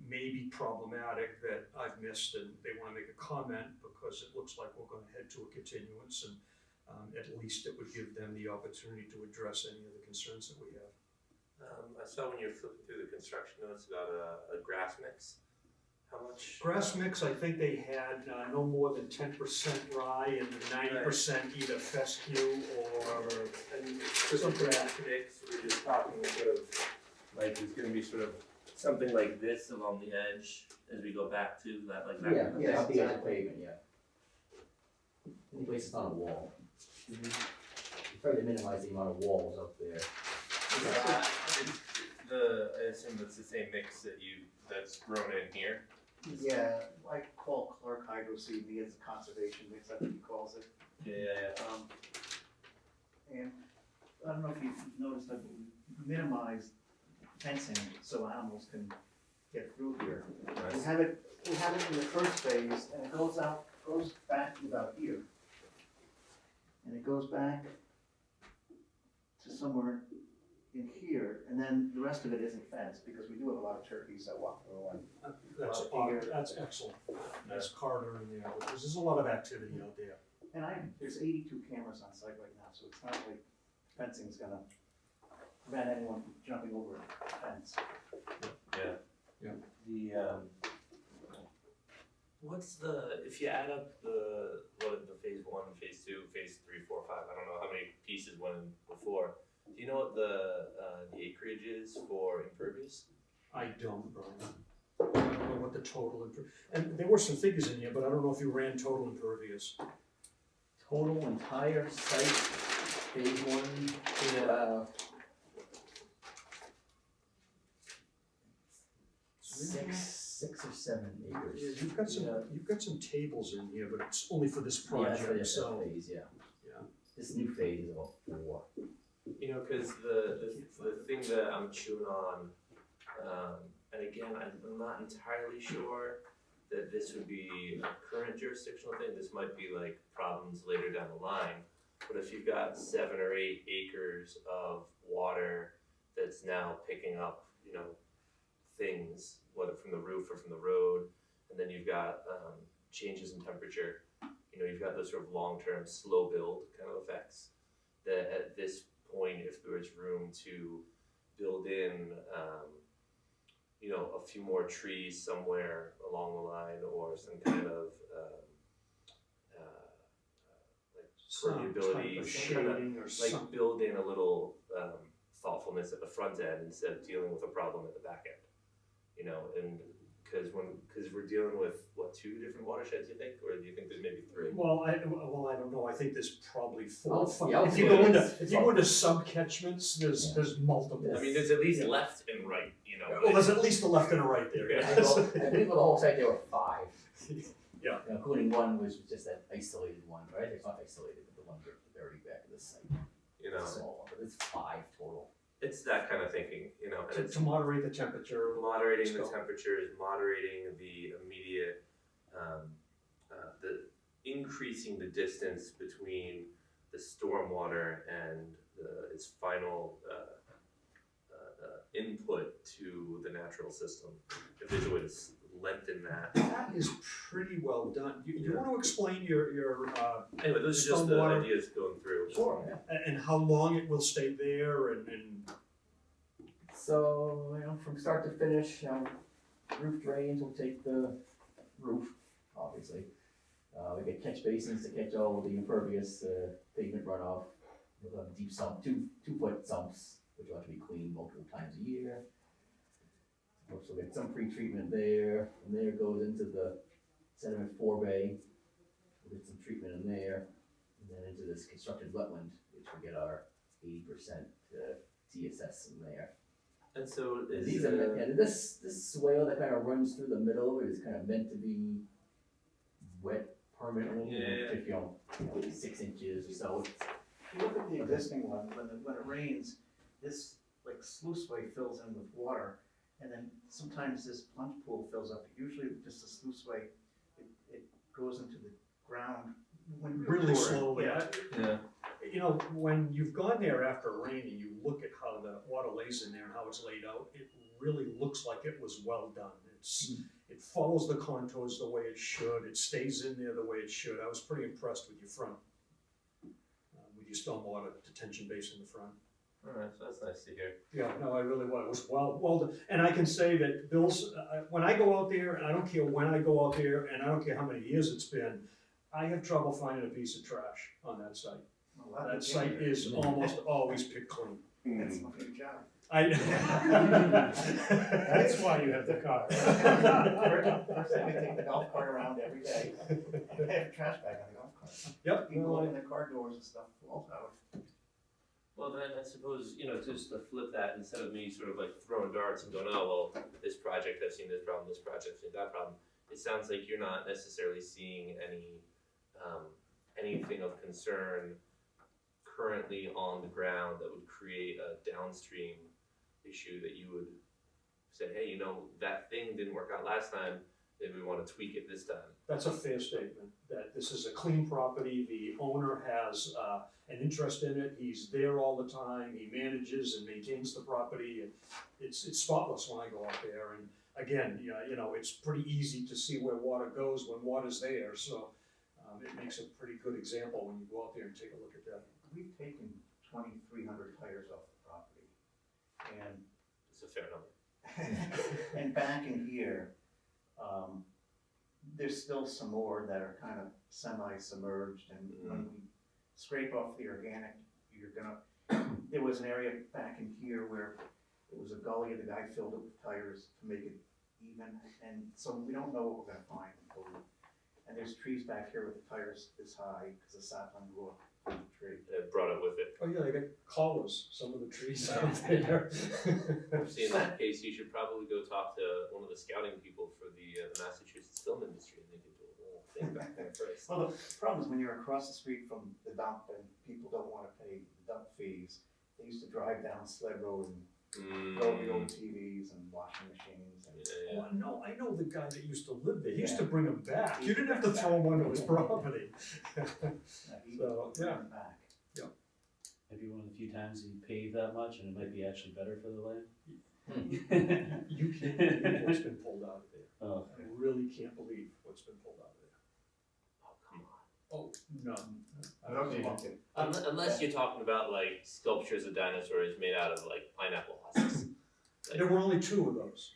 may be problematic that I've missed and they want to make a comment because it looks like we're going to head to a continuance and at least it would give them the opportunity to address any of the concerns that we have. I saw when you were flipping through the construction notes about a grass mix, how much? Grass mix, I think they had no more than 10% rye and 90% either fescue or And for the grass mix, we're just talking sort of, like, it's gonna be sort of something like this along the edge as we go back to that, like that. Yeah, up the edge of pavement, yeah. Any place it's not a wall. Try to minimize the amount of walls up there. I assume that's the same mix that's grown in here. Yeah, I call Clark Hydro Seed, he has a conservation mix, I think he calls it. Yeah. And I don't know if you've noticed, that we minimize fencing so animals can get through here. We have it in the first phase, and it goes back to about here. And it goes back to somewhere in here, and then the rest of it isn't fenced, because we do have a lot of turkeys that walk through and. That's excellent. Nice corridor in there, because there's a lot of activity out there. And there's 82 cameras on site right now, so it's not like fencing's gonna prevent anyone from jumping over a fence. Yeah. Yeah. The, What's if you add up the phase 1, phase 2, phase 3, 4, 5, I don't know how many pieces went in before. Do you know what the acreage is for impervious? I don't, Brian. I don't know what the total, and there were some figures in here, but I don't know if you ran total impervious. Total entire site, phase one, six or 7 acres. Yeah, you've got some tables in here, but it's only for this Yeah, that's project, that so. phase, yeah. Yeah. This new phase is about 4. You know, because the thing that I'm chewing on, and again, I'm not entirely sure that this would be a current jurisdictional thing. This might be like problems later down the line. But if you've got 7 or 8 acres of water that's now picking up, you know, things, whether from the roof or from the road, and then you've got changes in temperature, you know, you've got those sort of long-term slow build kind of effects, that at this point, if there was room to build in, you know, a few more trees somewhere along the line, or some kind of like Some permeability, type of kind of shading or like something. build in a little thoughtfulness at the front end instead of dealing with a problem at the back end. You know, and because we're dealing with what, 2 different watersheds, you think, or do you think there's maybe 3? Well, I don't know, I think there's probably 4 or 5. yeah, If you go yeah. into sub-catchments, there's multiple. I mean, there's at least left and right, you know. Well, there's at least a left and a right there. Yeah. I believe the whole site there were 5. Yeah. Including one was just that isolated one, right? It's not isolated, but the one at the very back of the site. You know, It's a small one, but it's 5 total. it's that kind of thinking, you know, and it's To moderate the temperature. moderating the Let's go. temperatures, moderating the immediate, the increasing the distance between the stormwater and its final input to the natural system. If there's a way to lengthen that. That is pretty well done. You Yeah. want to explain your Anyway, those are just the Stormwater. ideas going through. Sure, yeah. and how long it will stay there and So, from start to finish, roof drains will take the roof, obviously. We get catch basins to catch all of the impervious pavement runoff. We'll have deep sump, 2-foot sumps, which will have to be cleaned multiple times a year. We'll get some pre-treatment there. From there goes into the sediment forebay. We'll get some treatment in there. And then into this constructed wetland, which we get our 80% TSS in there. And so is These are, and this swale that kind of runs through the middle is kind of meant to be wet permanently, if 6 inches or so. If you look at the existing one, when it rains, this like sluiceway fills in with water, and then sometimes this plunge pool fills up. Usually just a sluiceway, it goes into the ground when we really pour it. slowly. Yeah. Yeah. You know, when you've gone there after rain and you look at how the water lays in there and how it's laid out, it really looks like it was well done. It follows the contours the way it should. It stays in there the way it should. I was pretty impressed with your front, with your stormwater detention basin in the front. Alright, so that's nice to hear. Yeah, no, I really was. It was well done. And I can say that Bill's, when I go out there, and I don't care when I go out there, and I don't care how many years it's been, I have trouble finding a piece of trash on that site. Well, That site is almost always picked clean. That's my new job. That's why you have the car. First thing, I take the golf cart around every day. I have a trash bag on the golf cart. Yep. People open their car doors and stuff falls out. Well, then I suppose, you know, just to flip that, instead of me sort of like throwing darts and going, oh, well, this project, I've seen this problem, this project, I've seen that problem. It sounds like you're not necessarily seeing anything of concern currently on the ground that would create a downstream issue that you would say, hey, you know, that thing didn't work out last time, maybe we want to tweak it this time. That's a fair statement, that this is a clean property, the owner has an interest in it, he's there all the time, he manages and maintains the property, and it's spotless when I go out there, and again, you know, it's pretty easy to see where water goes when water's there, so it makes a pretty good example when you go out there and take a look at that. We've taken 2,300 tires off the property, and It's a fair number. and back in here, there's still some more that are kind of semi-submerged, and when we scrape off the organic, you're gonna, there was an area back in here where it was a gully, and the guy filled it with tires to make it even, and so we don't know what we're gonna find until we, and there's trees back here with the tires this high, because the sapling grew up through the tree. It brought it with it. Oh, yeah, they got collars, some of the trees out there. See, in that case, you should probably go talk to one of the scouting people for the Massachusetts film industry, and they could do a whole thing back there first. Well, the problem is when you're across the street from the dump and people don't wanna pay the dump fees, they used to drive down Sled Road and throw the old TVs and washing machines and. Oh, no, I know the guy that used to live there, he used to bring them back, you didn't have to throw them onto his property. So, yeah. Back. Maybe one of the few times you pave that much and it might be actually better for the land. You can't believe what's been pulled out of there. Oh, I really can't believe what's been pulled out of there. Oh, come on. Oh, none. I don't think Unless you're talking about like sculptures of dinosaurs made out of like pineapple husks. There were only 2 of those.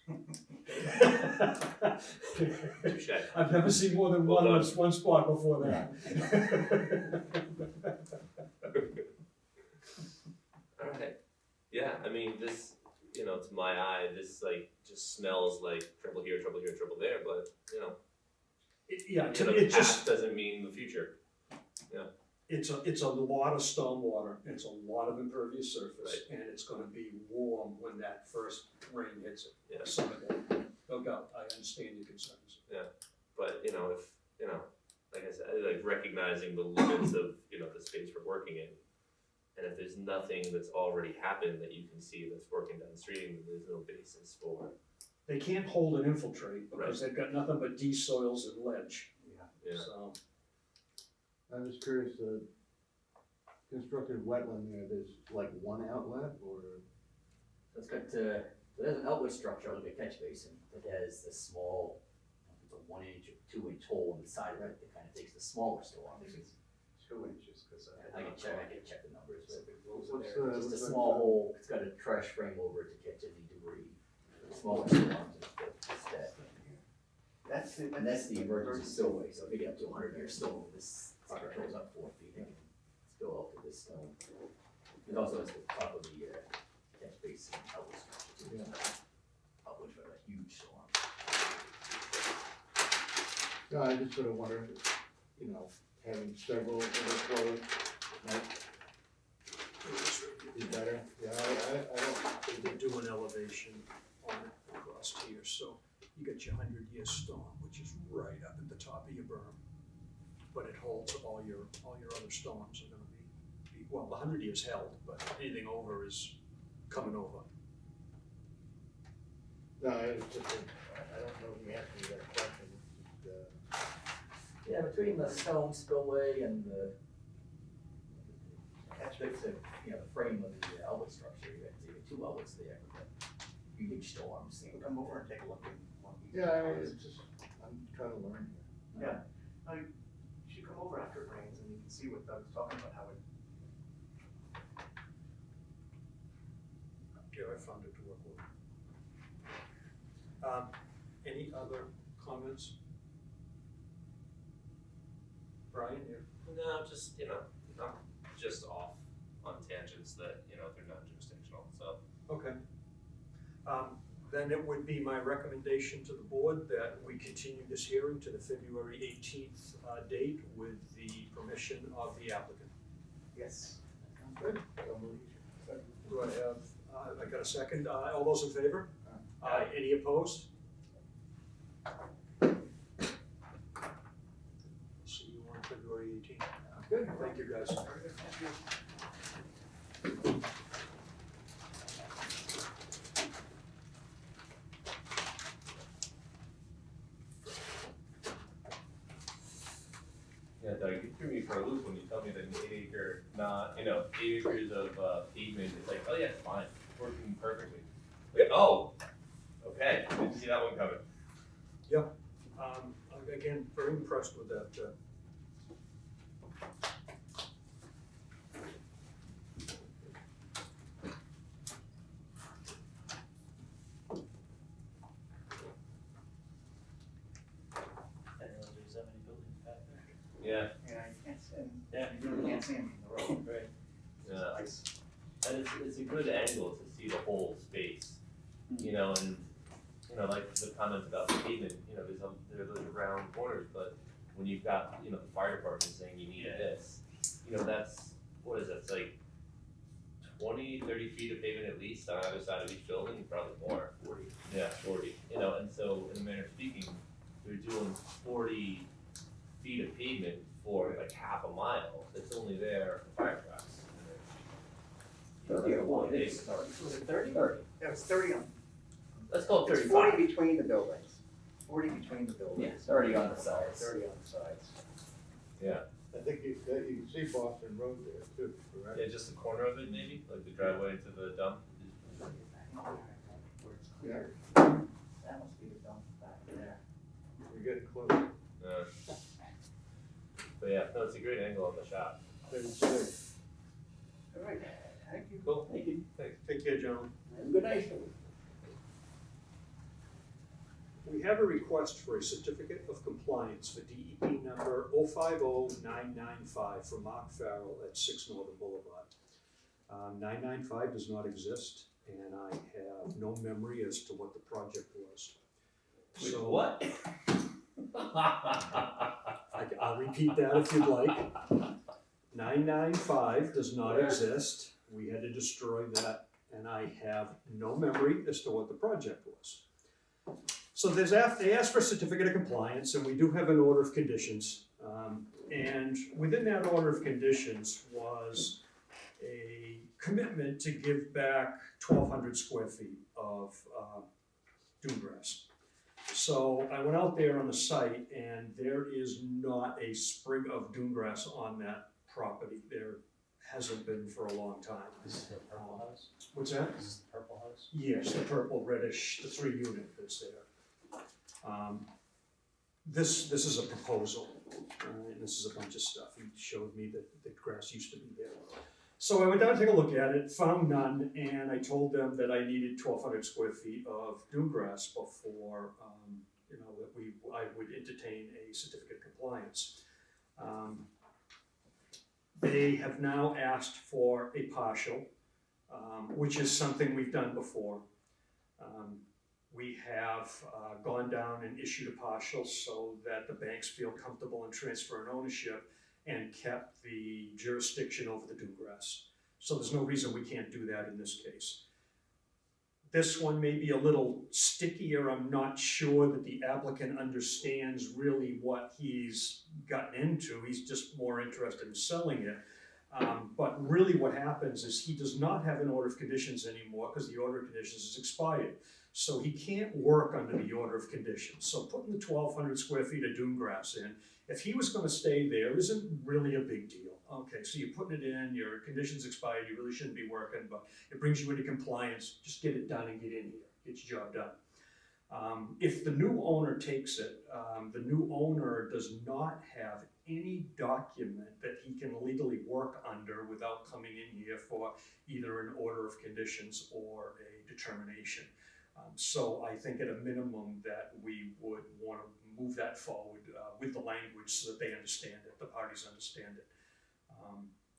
Touche. I've never seen more than Well one, done. one spot before that. Alright, yeah, I mean, this, you know, to my eye, this like just smells like trouble here, trouble here, trouble there, but, you know, Yeah, to the me, it past just, doesn't mean the future. it's a lot of storm water, it's a lot of impervious surface, and it's gonna be warm when that first rain hits it. Yeah. Summer day, no doubt, I understand your concerns. But, you know, if, you know, like I said, like recognizing the limits of, you know, the space we're working in. And if there's nothing that's already happened that you can see that's working downstream, there's no basis for. They can't hold and infiltrate, because they've got nothing but soils and ledge, Yeah. so. I'm just curious, the constructed wetland there, there's like one outlet or? So it's got, so there's an outlet structure, like a catch basin, that has a small, it's a 1 inch or 2 inch hole in the side of it that kind of takes the smaller storm. I think it's 2 inches, cause I can check the numbers, but What's just a what's small hole, it's got a trash frame over it to catch any debris. Smaller storms, it's that. And that's the emergency spillway, so if you get up to 100-year storm, this sucker goes up 4 feet, it can spill out to this stone. It also has the top of the catch basin outlet structure, too, outlet for a huge storm. No, I just sort of wonder, you know, having several overflows might be better. Yeah, I don't, They do an elevation on it across here, so you got your 100-year storm, which is right up at the top of your berm. But it holds all your other storms are gonna be well, the 100 years held, but anything over is coming over. no, it's just, I don't know if you answered me that question. Yeah, between the stone spillway and the catch basin, you know, the frame of the outlet structure, you got 2 outlets there, but huge storms. You can come over and take a look at one of these. Yeah, I mean, it's just, I'm trying to learn here. Yeah, no, you should come over after it rains and you can see what Doug's talking about, how it. Yeah, I found it to work well. Any other comments? Brian, here? No, just, you know, I'm just off on tangents that, you know, they're not jurisdictional, so. Okay. Then it would be my recommendation to the board that we continue this hearing to the February 18th date with the permission of the applicant. Yes. Good. Do I have, I got a second, all those in favor? Any opposed? See you on February 18th. Good, thank you guys. Yeah, Doug, you threw me for a loop when you told me that an 8 acre, not, you know, 8 acres of pavement, it's like, oh yeah, it's fine, it's working perfectly. Like, oh, okay, didn't see that one coming. Again, very impressed with that. Yeah, And I can't, and Yeah. you really can't see them from the road. Right. yeah. It's And it's a good angle to see the whole space, you know, and, you know, like the comment about the pavement, you know, there's those round corners, but when you've got, you know, the fire department saying you need this, you know, that's, what is it, it's like 20, 30 feet of pavement at least on either side of each building, probably more. 40. Yeah, 40, you know, and so in a manner of speaking, they're doing 40 feet of pavement for like half a mile, that's only there for fire trucks. Well, it is. Was it 30? Yeah, it's 30 on, Let's call it it's 35. 40 between the buildings. 40 between the buildings. Yeah, it's already on the sides. 30 on the sides. I think you can see Boston Road there too, correct? Yeah, just the corner of it maybe, like the driveway into the dump. Where it's clear. That must be the dump back there. We're getting close. But yeah, no, it's a great angle on the shot. 36. All right, thank you. Cool. Thank you. Take care, gentlemen. Have a good night. We have a request for a certificate of compliance for DEP number 050995 from Mark Farrell at 6 Northern Boulevard. 995 does not exist, and I have no memory as to what the project was. So What? I'll repeat that if you'd like. 995 does not exist. We had to destroy that, and I have no memory as to what the project was. So they asked for a certificate of compliance, and we do have an order of conditions. And within that order of conditions was a commitment to give back 1,200 square feet of dune grass. So I went out there on the site, and there is not a sprig of dune grass on that property. There hasn't been for a long time. This is the purple house? What's that? This is the purple house? Yes, the purple reddish, the 3-unit that's there. This is a proposal, and this is a bunch of stuff. He showed me that the grass used to be there. So I went down to take a look at it, found none, and I told them that I needed 1,200 square feet of dune grass before, you know, that I would entertain a certificate of compliance. They have now asked for a partial, which is something we've done before. We have gone down and issued a partial so that the banks feel comfortable in transferring ownership and kept the jurisdiction over the dune grass. So there's no reason we can't do that in this case. This one may be a little stickier. I'm not sure that the applicant understands really what he's gotten into. He's just more interested in selling it. But really what happens is he does not have an order of conditions anymore because the order of conditions is expired. So he can't work under the order of conditions. So putting the 1,200 square feet of dune grass in, if he was gonna stay there, isn't really a big deal. Okay, so you're putting it in, your conditions expired, you really shouldn't be working, but it brings you into compliance, just get it done and get in here, get your job done. If the new owner takes it, the new owner does not have any document that he can legally work under without coming in here for either an order of conditions or a determination. So I think at a minimum that we would want to move that forward with the language so that they understand it, the parties understand it.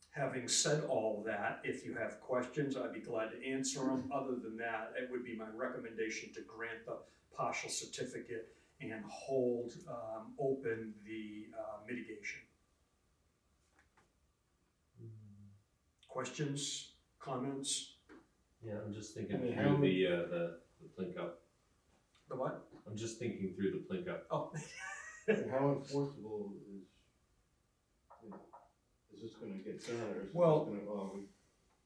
Having said all that, if you have questions, I'd be glad to answer them. Other than that, it would be my recommendation to grant the partial certificate and hold open the mitigation. Questions, comments? Yeah, I'm just thinking I mean, through how the plink up. The what? I'm just thinking through the plink up. Oh. And how enforceable is this gonna get done, or is it Well, just gonna,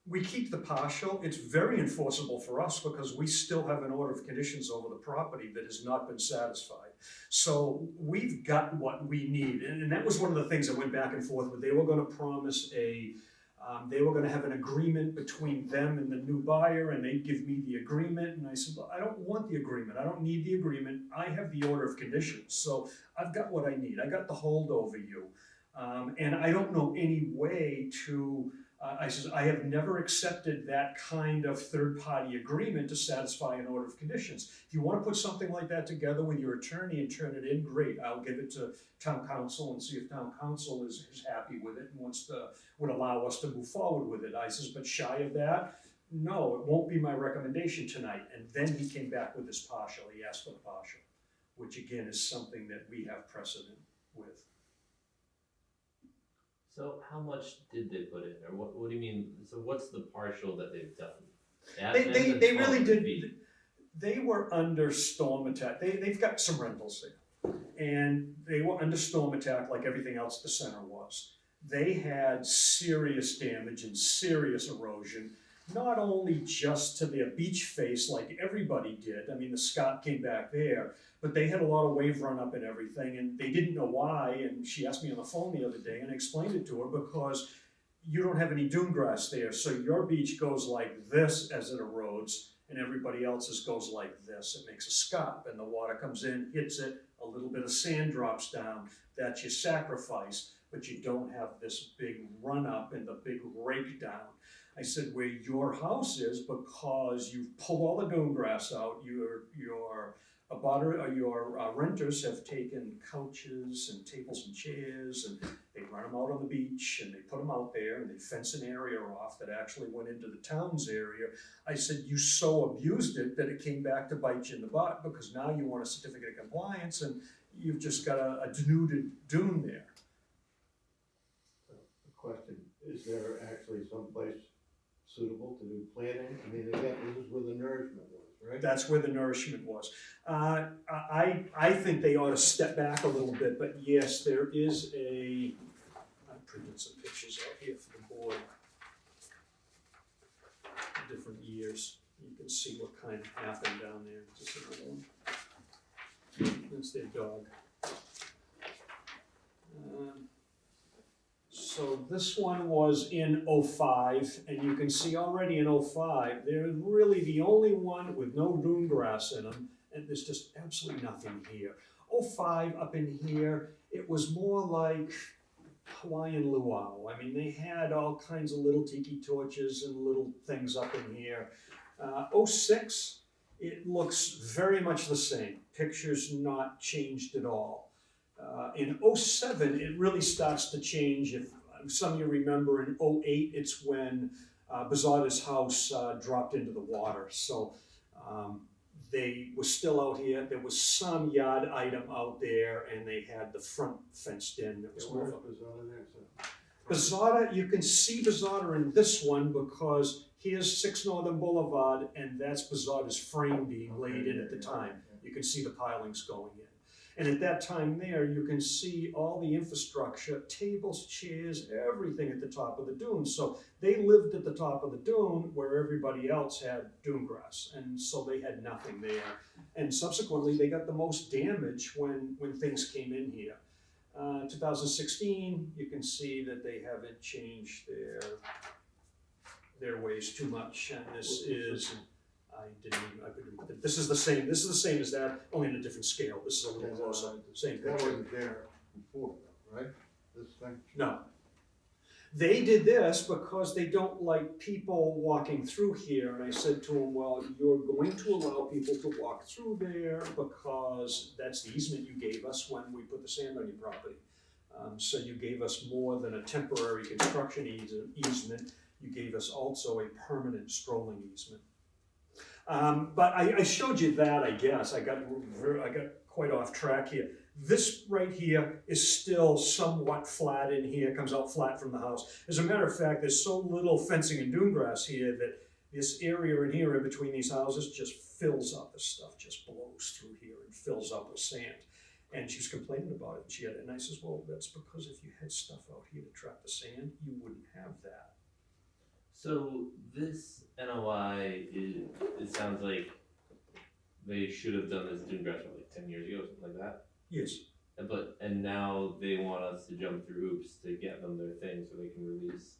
we keep the partial. It's very enforceable for us because we still have an order of conditions over the property that has not been satisfied. So we've got what we need, and that was one of the things that went back and forth with. They were gonna promise they were gonna have an agreement between them and the new buyer, and they'd give me the agreement, and I said, well, I don't want the agreement, I don't need the agreement, I have the order of conditions, so I've got what I need, I got the hold over you. And I don't know any way to I says, I have never accepted that kind of third-party agreement to satisfy an order of conditions. If you wanna put something like that together with your attorney and turn it in, great, I'll give it to town council and see if town council is happy with it and would allow us to move forward with it. I says, but shy of that, no, it won't be my recommendation tonight. And then he came back with his partial, he asked for the partial, which again is something that we have precedent with. So how much did they put in, or what do you mean, so what's the partial that they've done? They really did, they were under storm attack, they've got some rentals there. And they were under storm attack like everything else at the center was. They had serious damage and serious erosion, not only just to their beach face like everybody did, I mean the Scott came back there, but they had a lot of wave run up and everything, and they didn't know why, and she asked me on the phone the other day, and I explained it to her, because you don't have any dune grass there, so your beach goes like this as it erodes, and everybody else's goes like this. It makes a scup, and the water comes in, hits it, a little bit of sand drops down, that's your sacrifice, but you don't have this big run up and the big rake down. I said, where your house is, because you've pulled all the dune grass out, your renters have taken couches and tables and chairs, and they run them out on the beach, and they put them out there, and they fence an area off that actually went into the town's area. I said, you so abused it that it came back to bite you in the butt, because now you want a certificate of compliance, and you've just got a denuded dune there. The question, is there actually someplace suitable to do planting? I mean, again, this is where the nourishment was, right? That's where the nourishment was. I think they ought to step back a little bit, but yes, there is I printed some pictures out here for the board. Different years. You can see what kind of happened down there. Just another one. That's their dog. So this one was in '05, and you can see already in '05, they're really the only one with no dune grass in them, and there's just absolutely nothing here. '05 up in here, it was more like Hawaiian luau. I mean, they had all kinds of little tiki torches and little things up in here. '06, it looks very much the same. Pictures not changed at all. In '07, it really starts to change. If some of you remember, in '08, it's when Bazada's house dropped into the water. So they were still out here. There was some yard item out there, and they had the front fenced in. That was Where's Bazada there? Bazada, you can see Bazada in this one because here's 6 Northern Boulevard, and that's Bazada's frame being laid in at the time. You can see the pilings going in. And at that time there, you can see all the infrastructure, tables, chairs, everything at the top of the dune. So they lived at the top of the dune where everybody else had dune grass. And so they had nothing there. And subsequently, they got the most damage when things came in here. 2016, you can see that they haven't changed their ways too much. And this is... this is the same as that, only in a different scale. This is a little closer, same That picture. wasn't there before, right? This thing? No. They did this because they don't like people walking through here, and I said to them, well, you're going to allow people to walk through there because that's the easement you gave us when we put the sand on your property. So you gave us more than a temporary construction easement, you gave us also a permanent strolling easement. But I showed you that, I guess. I got quite off track here. This right here is still somewhat flat in here, comes out flat from the house. As a matter of fact, there's so little fencing and dune grass here that this area in here in between these houses just fills up. This stuff just blows through here and fills up with sand. And she was complaining about it. And I says, well, that's because if you had stuff out here to trap the sand, you wouldn't have that. So this NOI, it sounds like they should have done this dune grass like 10 years ago, something like that. Yes. And now they want us to jump through hoops to get them their thing so they can release.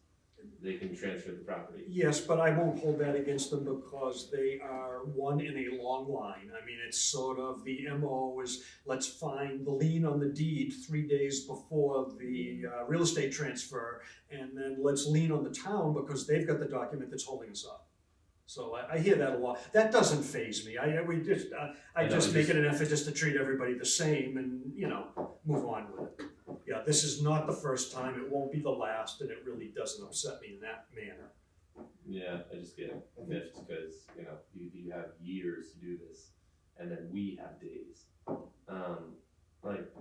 they can transfer the property. Yes, but I won't hold that against them because they are one in a long line. I mean, it's sort of the MO is, let's find the lien on the deed 3 days before the real estate transfer, and then let's lien on the town because they've got the document that's holding us up. So I hear that a lot. That doesn't faze me. I just make it an effort just to treat everybody the same and, you know, move on with it. Yeah, this is not the first time, it won't be the last, and it really doesn't upset me in that manner. Yeah, I just get miffed because, you know, you have years to do this, and then we have days. Like,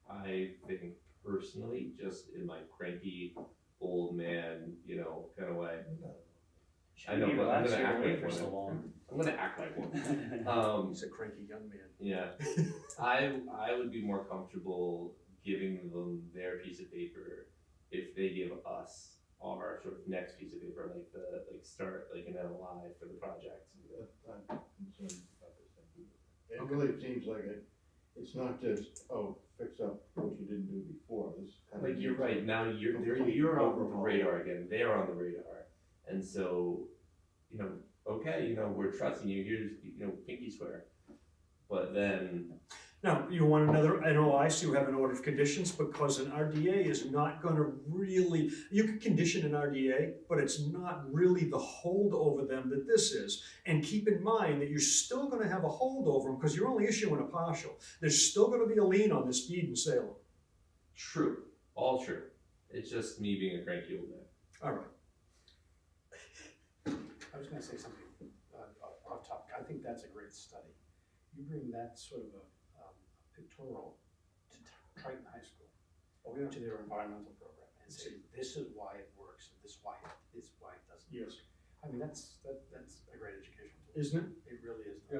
I think personally, just in my cranky old man, you know, kind of way. I know, but I'm gonna act like for so one. long. I'm gonna act like one. He's a cranky young man. Yeah, I would be more comfortable giving them their piece of paper if they give us our sort of next piece of paper, start like an LOI for the project. I'm concerned about this thing. It really seems like it's not just, oh, fix up what you didn't do before, this kind of. Like, you're right, now you're on the radar again, they're on the radar, and so, you know, okay, you know, we're trusting you, here's, you know, pinky swear, but then. Now, you want another NOI, so you have an order of conditions, because an RDA is not gonna really, you can condition an RDA, but it's not really the hold over them that this is. And keep in mind that you're still gonna have a hold over them, because you're only issuing a partial. There's still gonna be a lien on this deed in Salem. True, all true, it's just me being a cranky old man. All right. I was gonna say something off topic. I think that's a great study. You bring that sort of a pictorial to Triton High School, to their environmental program, and say, this is why it works, and this is why it doesn't. Yes. I mean, that's a great educational tool. Isn't it? It really is. Yeah.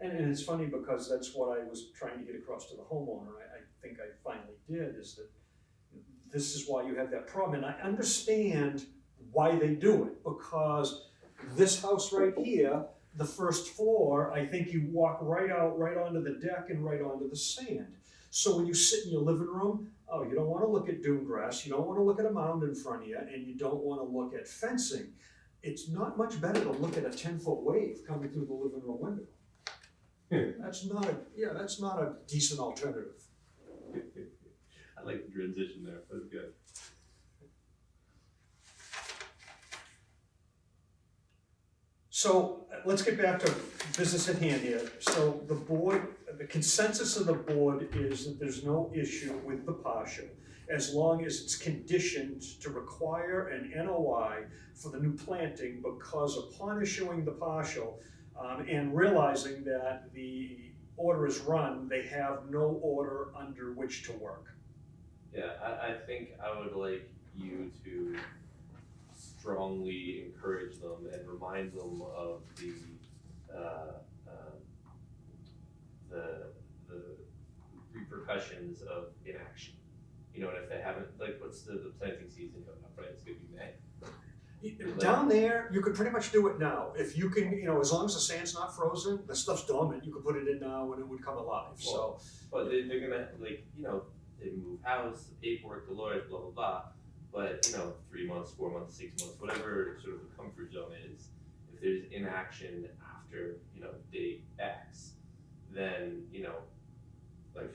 And it's funny because that's what I was trying to get across to the homeowner. I think I finally did, is that this is why you have that problem. And I understand why they do it, because this house right here, the first floor, I think you walk right onto the deck and right onto the sand. So when you sit in your living room, oh, you don't want to look at dune grass, you don't want to look at a mound in front of you, and you don't want to look at fencing. It's not much better to look at a 10-foot wave coming through the living room window. That's not a decent alternative. I like the transition there, that's good. So let's get back to business at hand here. So the consensus of the board is that there's no issue with the partial, as long as it's conditioned to require an NOI for the new planting, because upon issuing the partial and realizing that the order is run, they have no order under which to work. Yeah, I think I would like you to strongly encourage them and remind them of the repercussions of inaction. You know, and if they haven't, like, what's the planting season coming up, right? It's gonna be May. Down there, you could pretty much do it now. If you can, you know, as long as the sand's not frozen, the stuff's dormant, you could put it in now and it would come alive, so. But they're gonna, like, you know, they move house, the paperwork, the lawyers, blah, blah, blah. But, you know, 3 months, 4 months, 6 months, whatever sort of the comfort zone is, if there's inaction after, you know, date X, then, you know, like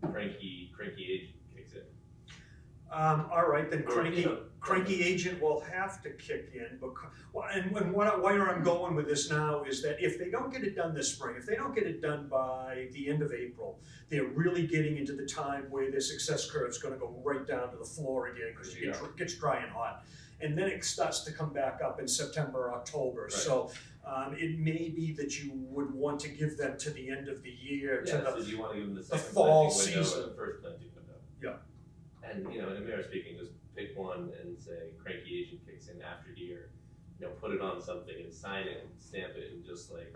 cranky agent kicks in. All right, then Or, you know, cranky agent will have to kick in, because, where I'm going with this now is that if they don't get it done this spring, if they don't get it done by the end of April, they're really getting into the time where their success curve is gonna go right down to the floor again, because it gets dry and hot. And then it starts to come back up in September, October, so it may be that you would want to give them to the end of the year, So you wanna give them the second fall planting window season. or the first planting window. Yeah. And, you know, in a manner of speaking, just pick one and say cranky agent kicks in after here. You know, put it on something and sign it and stamp it and just like,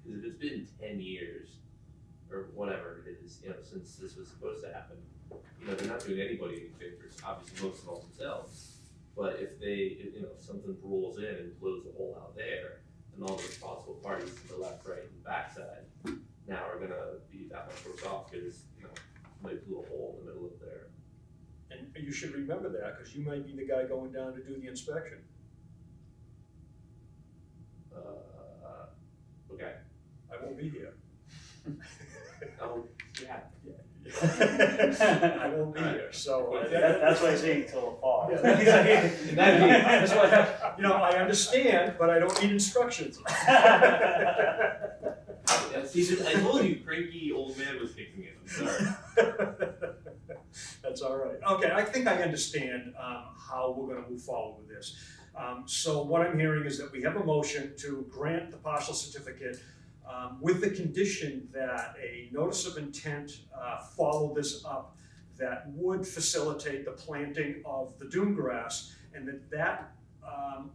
because if it's been 10 years or whatever it is, you know, since this was supposed to happen, you know, they're not doing anybody any favors, obviously most of all themselves. But if you know, if something rolls in and blows a hole out there, then all the responsible parties to the left, right, and backside now are gonna be that much worse off because, you know, somebody blew a hole in the middle of there. And you should remember that, because you might be the guy going down to do the inspection. Okay. I won't be here. Oh, yeah. I won't be here, so. That's why I'm saying until the fall. Yeah, that's why, you know, I understand, but I don't need instructions. Yeah, see, I told you, cranky old man was kicking in. I'm sorry. That's all right. Okay, I think I understand how we're gonna move forward with this. So what I'm hearing is that we have a motion to grant the partial certificate with the condition that a notice of intent follow this up that would facilitate the planting of the dune grass, and that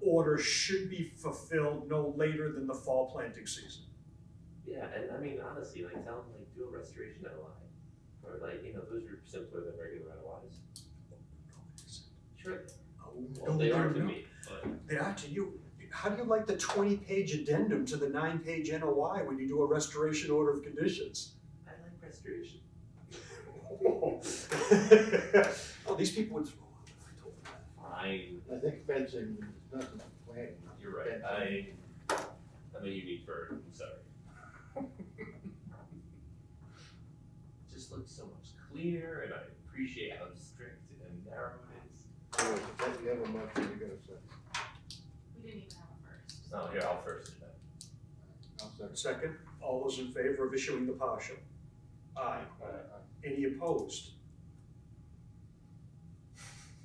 order should be fulfilled no later than the fall planting season. Yeah, and I mean, honestly, like, tell them, like, do a restoration NOI. Or, like, you know, those are simpler than regular NOIs. Sure. Well, they are to me, but. They are to you. How do you like the 20-page addendum to the 9-page NOI when you do a restoration order of conditions? I like restoration. Oh, these people would throw up if I told them that. Fine. I think fencing is nothing planning. You're right. I'm a unique bird. I'm sorry. It just looks so much cleaner, and I appreciate how strict and narrow it is. Anyway, if you have a motion, you're gonna say. We didn't even have a first. No, here, I'll first it then. I'll second. Second, all those in favor of issuing the partial? Aye. Any opposed?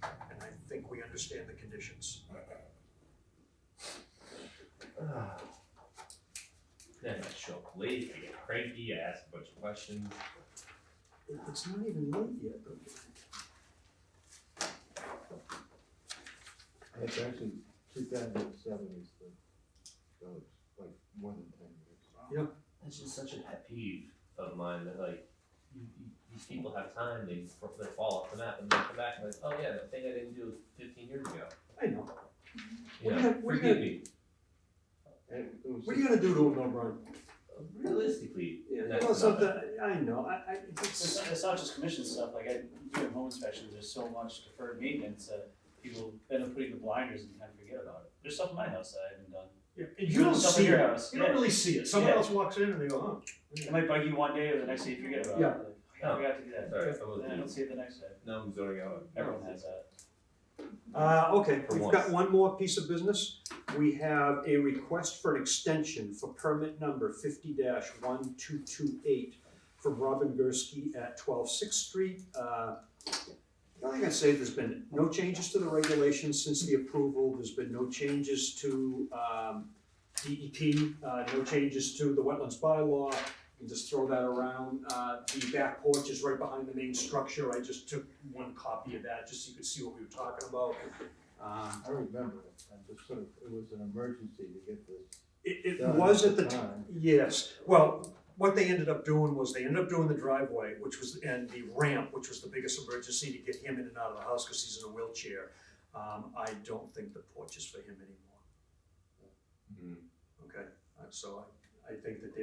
And I think we understand the conditions. Then I show up late, I get cranky, I ask a bunch of questions. It's not even late yet, though. It's actually 2007 is so it's like more than 10 years. That's just such a pet peeve of mine that, like, these people have time, they fall off the map and they come back and like, oh yeah, that thing I didn't do 15 years ago. I know. You What know, are you forgive gonna- me. And it was What are you gonna do to them, though, Brian? Realistically, You that's know, not something, bad. I know, It's not just commission stuff, like doing home inspections, there's so much deferred maintenance that people end up putting the blinders and kind of forget about it. There's stuff in my house that I haven't done. yeah, and you Doing don't stuff see in your it. house, You don't yeah. really see it. Someone Yeah. else walks in and they go, huh. It might bug you one day, or the next day you forget about Yeah. it. Like, I forgot to do that. Sorry, I Then I wasn't- don't see it the next day. No, I'm zoning out. Everyone has that. Okay, For we've once. got one more piece of business. We have a request for an extension for permit number 50-1228 from Robin Gursky at 12 6th Street. The only thing I'd say, there's been no changes to the regulations since the approval. There's been no changes to DEP, no changes to the wetlands bylaw. You can just throw that around. The back porch is right behind the main structure. I just took one copy of that just so you could see what we were talking about. I remember it. I just sort of, it was an emergency to get this. It done was at the time, time. yes. Well, what they ended up doing was they ended up doing the driveway, which was, and the ramp, which was the biggest emergency to get him in and out of the house because he's in a wheelchair. I don't think the porch is for him anymore. Okay, so I think that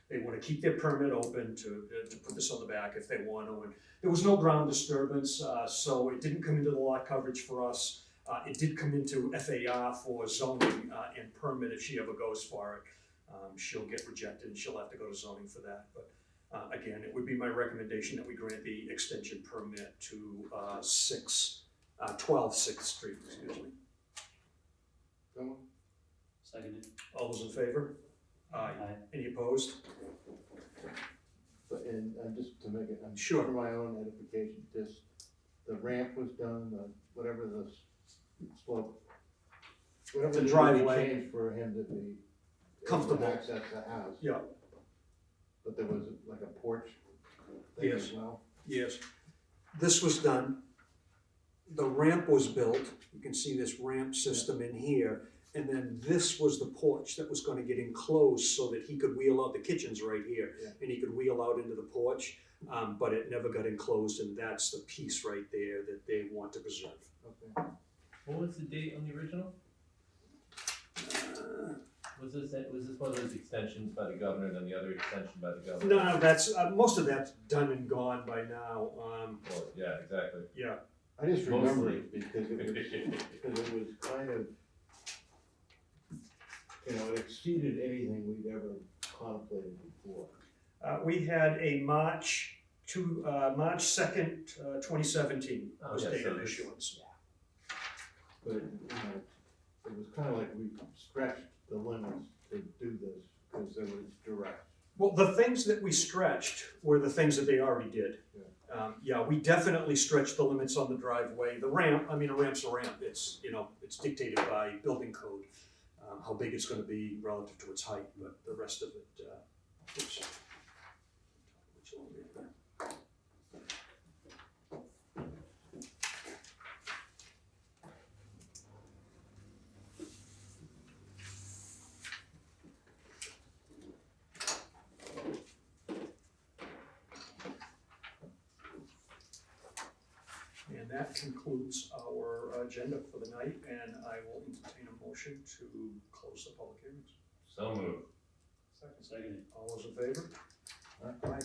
they want to keep their permit open to put this on the back if they want to. And there was no ground disturbance, so it didn't come into the lot coverage for us. It did come into FAR for zoning and permit if she ever goes for it. She'll get rejected and she'll have to go to zoning for that. But again, it would be my recommendation that we grant the extension permit to 12 6th Street, excuse me. Someone? Seconded. All those in favor? Aye. Aye. Any opposed? But, and just to make it, I'm Sure. for my own edification, the ramp was done, whatever the slope, whatever The needed to be driveway. changed for him to be able Comfortable. to access the house. Yeah. But there was like a porch thing Yes. as well. Yes. This was done. The ramp was built. You can see this ramp system in here. And then this was the porch that was gonna get enclosed so that he could wheel out, the kitchen's right here, Yeah. and he could wheel out into the porch. But it never got enclosed, and that's the piece right there that they want to preserve. Okay. What was the date on the original? Was this one of those extensions by the governor, then the other extension by the governor? No, that's, most of that's done and gone by now. Well, yeah, exactly. Yeah, I just remember Mostly. it because it was kind of, you know, it exceeded anything we'd ever contemplated before. We had a March 2nd, 2017 Oh, was yeah, date so of this- issuance. But, you know, it was kind of like we stretched the limits to do this because it was direct. Well, the things that we stretched were the things that they already did. Yeah, we definitely stretched the limits on the driveway. The ramp, I mean, a ramp's a ramp. It's, you know, it's dictated by building code, how big it's gonna be relative to its height, but the rest of it, oops. Which one we have there? And that concludes our agenda for the night, and I will entertain a motion to close the public hearings. So moved. Second. All those in favor? Aye.